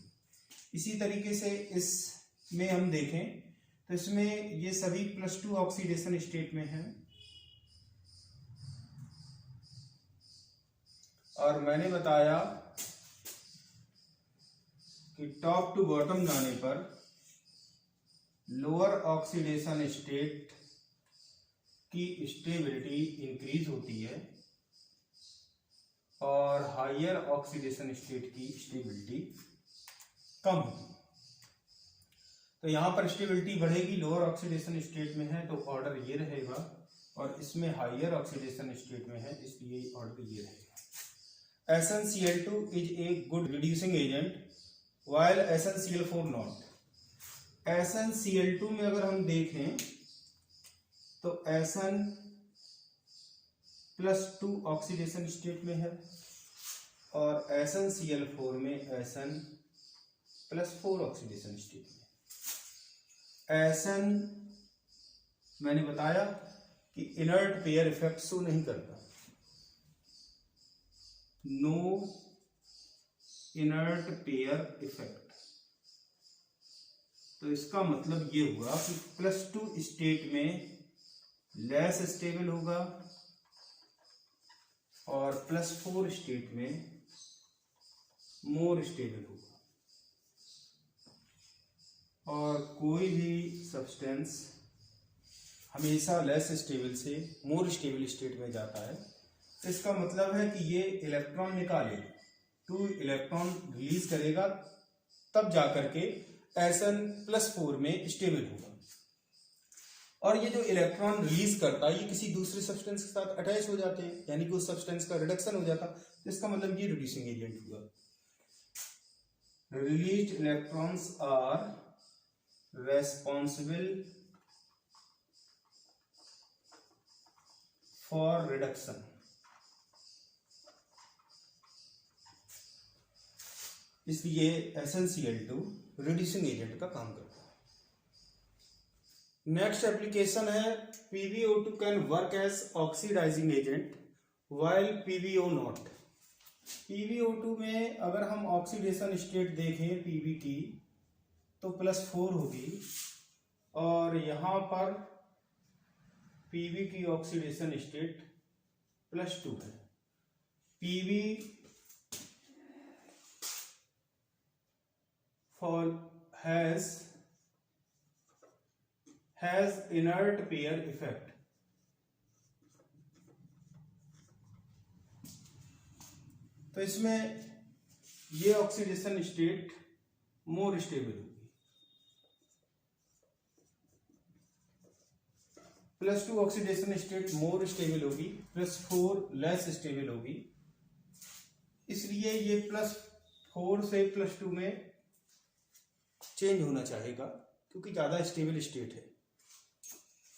[SPEAKER 1] इसी तरीके से इसमें हम देखें तो इसमें ये सभी +2 ऑक्सीडेशन स्टेट में है और मैंने बताया कि टॉप टू बॉटम जाने पर लोअर ऑक्सीडेशन स्टेट की स्टेबिलिटी इंक्रीज होती है और हायर ऑक्सीडेशन स्टेट की स्टेबिलिटी कम होती है। तो यहां पर स्टेबिलिटी बढ़ेगी, लोअर ऑक्सीडेशन स्टेट में है तो ऑर्डर ये रहेगा, और इसमें हायर ऑक्सीडेशन स्टेट में है इसलिए ऑर्डर ये रहेगा। SnCl2 is a good reducing agent while SnCl4 not। SnCl2 में अगर हम देखें तो Sn +2 ऑक्सीडेशन स्टेट में है और SnCl4 में Sn +4 ऑक्सीडेशन स्टेट में। Sn मैंने बताया कि इनर्ट पेयर इफेक्ट शो नहीं करता, नो इनर्ट पेयर इफेक्ट। तो इसका मतलब ये हुआ कि +2 स्टेट में लेस स्टेबल होगा और +4 स्टेट में मोर स्टेबल होगा। और कोई भी सब्सटेंस हमेशा लेस स्टेबल से मोर स्टेबल स्टेट में जाता है, इसका मतलब है कि ये इलेक्ट्रॉन निकालेगा, 2 इलेक्ट्रॉन रिलीज करेगा, तब जाकर के Sn+4 में स्टेबल होगा। और ये जो इलेक्ट्रॉन रिलीज करता है ये किसी दूसरे सब्सटेंस के साथ अटैच हो जाते हैं, यानी कि उस सब्सटेंस का रिडक्शन हो जाता है, इसका मतलब ये रिड्यूसिंग एजेंट हुआ। Released electrons are responsible for reduction, इसलिए SnCl2 रिड्यूसिंग एजेंट का काम करता है। नेक्स्ट एप्लीकेशन है PbO2 can work as oxidizing agent while PbO not. PbO2 में अगर हम ऑक्सीडेशन स्टेट देखें Pb की तो +4 होगी, और यहां पर Pb की ऑक्सीडेशन स्टेट +2 है। Pb has inert pair effect। तो इसमें ये ऑक्सीडेशन स्टेट मोर स्टेबल होगी, +2 ऑक्सीडेशन स्टेट मोर स्टेबल होगी, +4 लेस स्टेबल होगी, इसलिए ये +4 से +2 में चेंज होना चाहेगा क्योंकि ज्यादा स्टेबल स्टेट है।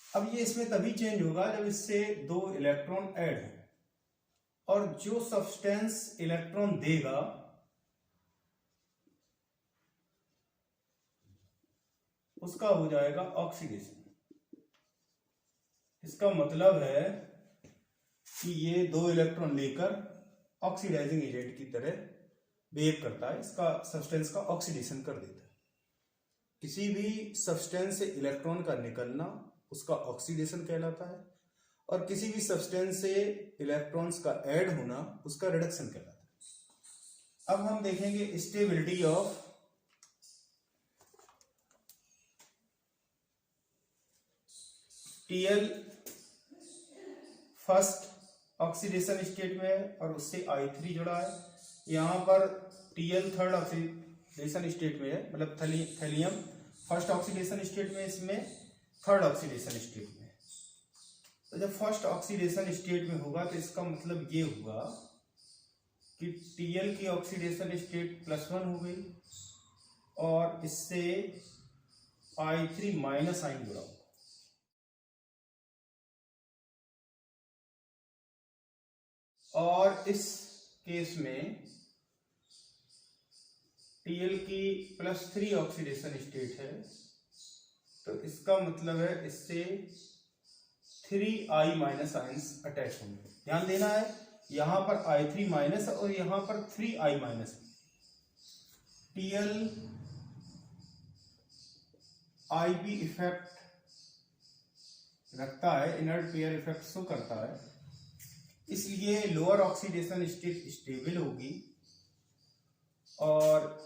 [SPEAKER 1] अब ये इसमें तभी चेंज होगा जब इससे 2 इलेक्ट्रॉन ऐड हो, और जो सब्सटेंस इलेक्ट्रॉन देगा उसका हो जाएगा ऑक्सीडेशन। इसका मतलब है कि ये 2 इलेक्ट्रॉन लेकर ऑक्सीडाइजिंग एजेंट की तरह बिहेव करता है, इसका सब्सटेंस का ऑक्सीडेशन कर देता है। किसी भी सब्सटेंस से इलेक्ट्रॉन का निकलना उसका ऑक्सीडेशन कहलाता है, और किसी भी सब्सटेंस से इलेक्ट्रॉन्स का ऐड होना उसका रिडक्शन कहलाता है। अब हम देखेंगे stability of Tl first oxidation state में है और उससे I3 जुड़ा है। यहां पर Tl थर्ड ऑक्सीडेशन स्टेट में है, मतलब थैलियम फर्स्ट ऑक्सीडेशन स्टेट में, इसमें थर्ड ऑक्सीडेशन स्टेट में। तो जब फर्स्ट ऑक्सीडेशन स्टेट में होगा तो इसका मतलब ये हुआ कि Tl की ऑक्सीडेशन स्टेट +1 हो गई और इससे I3 माइनस आइन जुड़ा होगा। और इस केस में Tl की +3 ऑक्सीडेशन स्टेट है, तो इसका मतलब है इससे 3I माइनस आइंस अटैच होंगे। ध्यान देना है यहां पर I3 माइनस और यहां पर 3I minus. Tl IB effect रखता है, इनर्ट पेयर इफेक्ट शो करता है, इसलिए लोअर ऑक्सीडेशन स्टेट स्टेबल होगी और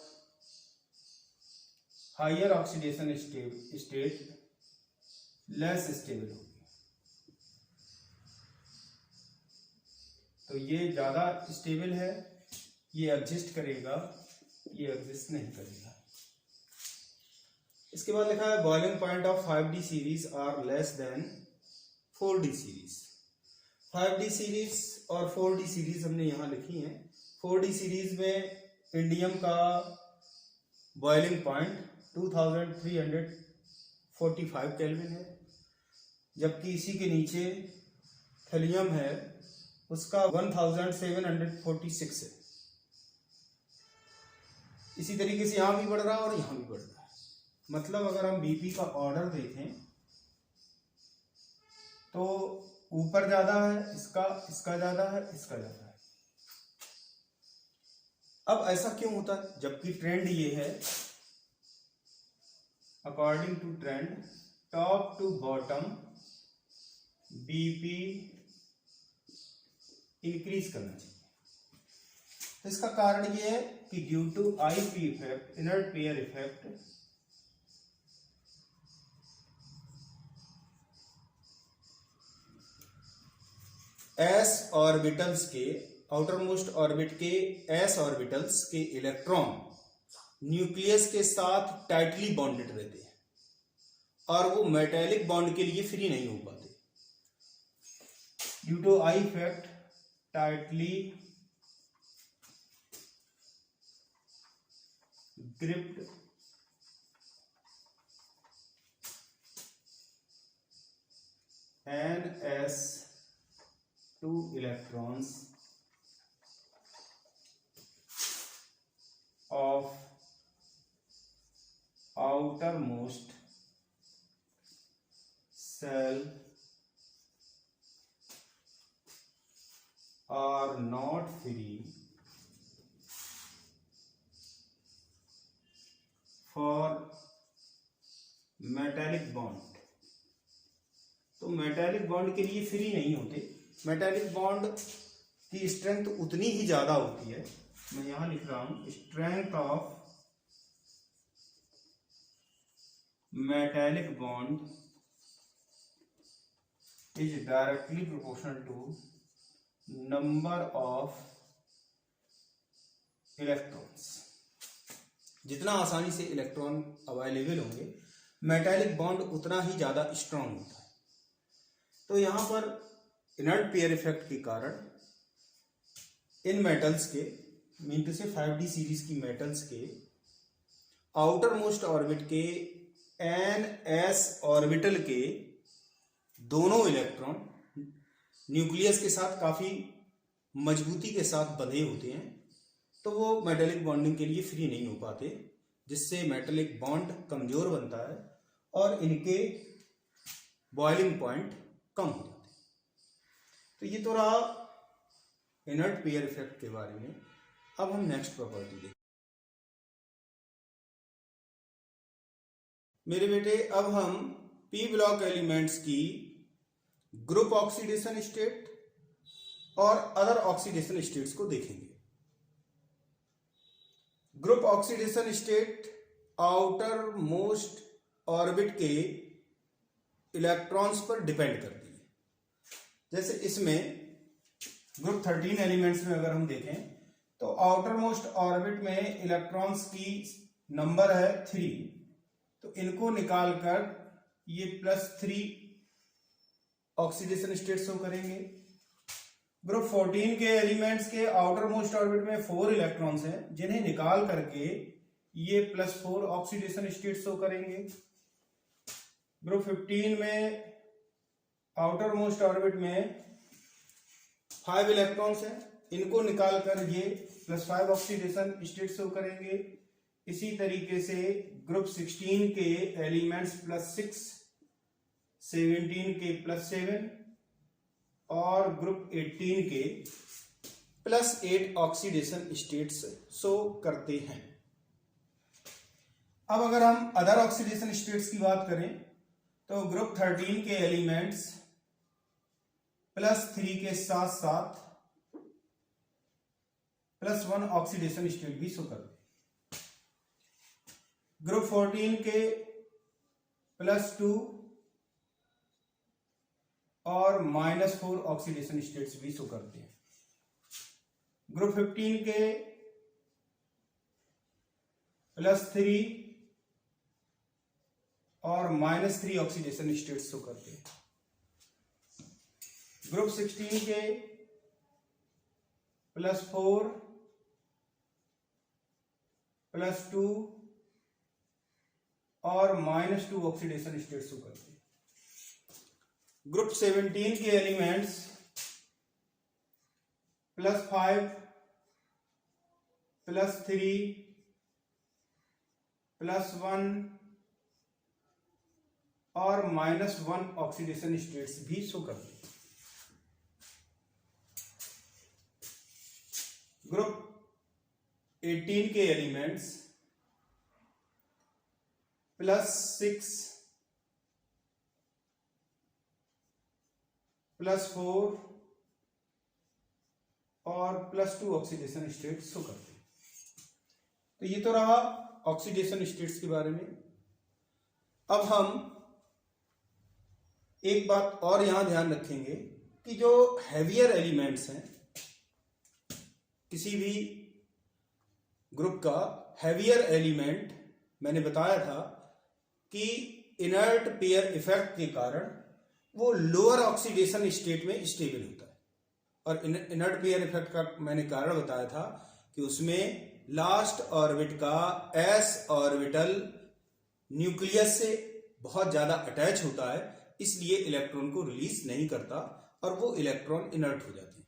[SPEAKER 1] higher oxidation state less stable होगी। तो ये ज्यादा स्टेबल है, ये एग्जिस्ट करेगा, ये एग्जिस्ट नहीं करेगा। इसके बाद लिखा है boiling point of 5D series are less than 4D series. 5D series और 4D सीरीज हमने यहां लिखी है। 4D सीरीज में इंडियम का बॉइलिंग पॉइंट 2345 केल्विन है, जबकि इसी के नीचे थैलियम है उसका 1746 है। इसी तरीके से यहां भी बढ़ रहा है और यहां भी बढ़ रहा है। मतलब अगर हम बीपी का ऑर्डर देखें तो ऊपर ज्यादा है, इसका ज्यादा है, इसका ज्यादा है। अब ऐसा क्यों होता है जबकि ट्रेंड ये है, according to trend top to bottom BP increase करना चाहिए। तो इसका कारण ये है कि due to IP effect, inert pair effect, s orbitals के आउटर मोस्ट ऑर्बिट के एस ऑर्बिटल्स के इलेक्ट्रॉन न्यूक्लियस के साथ टाइटली बॉन्डेड रहते हैं और वो मेटेलिक बॉन्ड के लिए फ्री नहीं हो पाते due to I effect tightly gripped NS2 electrons of outermost cell are not free for metallic bond। तो मेटालिक बॉन्ड के लिए फ्री नहीं होते। मेटालिक बॉन्ड की स्ट्रेंथ उतनी ही ज्यादा होती है, मैं यहां लिख रहा हूं, strength of metallic bond is directly proportional to number of electrons. जितना आसानी से इलेक्ट्रॉन अवेलेबल होंगे मेटालिक बॉन्ड उतना ही ज्यादा स्ट्रांग होता है। तो यहां पर इनर्ट पेयर इफेक्ट के कारण इन मेटल्स के मीन टू से 5d सीरीज की मेटल्स के आउटर मोस्ट ऑर्बिट के NS ऑर्बिटल के दोनों इलेक्ट्रॉन न्यूक्लियस के साथ काफी मजबूती के साथ बंधे होते हैं, तो वो मेटेलिक बॉन्डिंग के लिए फ्री नहीं हो पाते, जिससे मेटेलिक बॉन्ड कमजोर बनता है और इनके बॉइलिंग पॉइंट कम हो जाते हैं। तो ये तो रहा इनर्ट पेयर इफेक्ट के बारे में। अब हम नेक्स्ट प्रॉपर्टी देखें। मेरे बेटे अब हम पी ब्लॉक एलिमेंट्स की ग्रुप ऑक्सीडेशन स्टेट और अदर ऑक्सीडेशन स्टेट्स को देखेंगे। Group oxidation state outer most orbit के इलेक्ट्रॉन्स पर डिपेंड करती है। जैसे इसमें ग्रुप 13 एलिमेंट्स में अगर हम देखें तो आउटर मोस्ट ऑर्बिट में इलेक्ट्रॉन्स की नंबर है 3, तो इनको निकालकर ये +3 ऑक्सीडेशन स्टेट शो करेंगे। ग्रुप 14 के एलिमेंट्स के आउटर मोस्ट ऑर्बिट में 4 इलेक्ट्रॉन्स हैं, जिन्हें निकाल करके ये +4 ऑक्सीडेशन स्टेट शो करेंगे। ग्रुप 15 में आउटर मोस्ट ऑर्बिट में 5 इलेक्ट्रॉन्स हैं, इनको निकालकर ये +5 ऑक्सीडेशन स्टेट शो करेंगे। इसी तरीके से ग्रुप 16 के एलिमेंट्स +6, 17 के +7 और ग्रुप 18 के +8 ऑक्सीडेशन स्टेट्स शो करते हैं। अब अगर हम अदर ऑक्सीडेशन स्टेट्स की बात करें तो ग्रुप 13 के एलिमेंट्स +3 के साथ साथ +1 ऑक्सीडेशन स्टेट भी शो करते हैं। ग्रुप 14 के +2 और -4 ऑक्सीडेशन स्टेट्स भी शो करते हैं। ग्रुप 15 के +3 और -3 ऑक्सीडेशन स्टेट्स शो करते हैं। ग्रुप 16 के +4 +2 और -2 ऑक्सीडेशन स्टेट शो करते हैं। ग्रुप 17 के एलिमेंट्स +5 +3 +1 और -1 ऑक्सीडेशन स्टेट्स भी शो करते हैं। ग्रुप 18 के एलिमेंट्स +6 +4 और +2 ऑक्सीडेशन स्टेट शो करते हैं। तो ये तो रहा ऑक्सीडेशन स्टेट्स के बारे में। अब हम एक बात और यहां ध्यान रखेंगे कि जो हैवियर एलिमेंट्स हैं, किसी भी ग्रुप का हैवियर एलिमेंट मैंने बताया था कि इनर्ट पेयर इफेक्ट के कारण वो लोअर ऑक्सीडेशन स्टेट में स्टेबल होता है। और इनर्ट पेयर इफेक्ट का मैंने कारण बताया था कि उसमें लास्ट ऑर्बिट का एस ऑर्बिटल न्यूक्लियस से बहुत ज्यादा अटैच होता है, इसलिए इलेक्ट्रॉन को रिलीज नहीं करता और वो इलेक्ट्रॉन इनर्ट हो जाते हैं।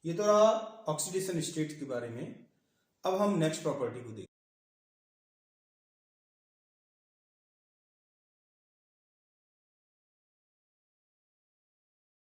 [SPEAKER 1] ये तो रहा ऑक्सीडेशन स्टेट के बारे में। अब हम नेक्स्ट प्रॉपर्टी को देखते हैं।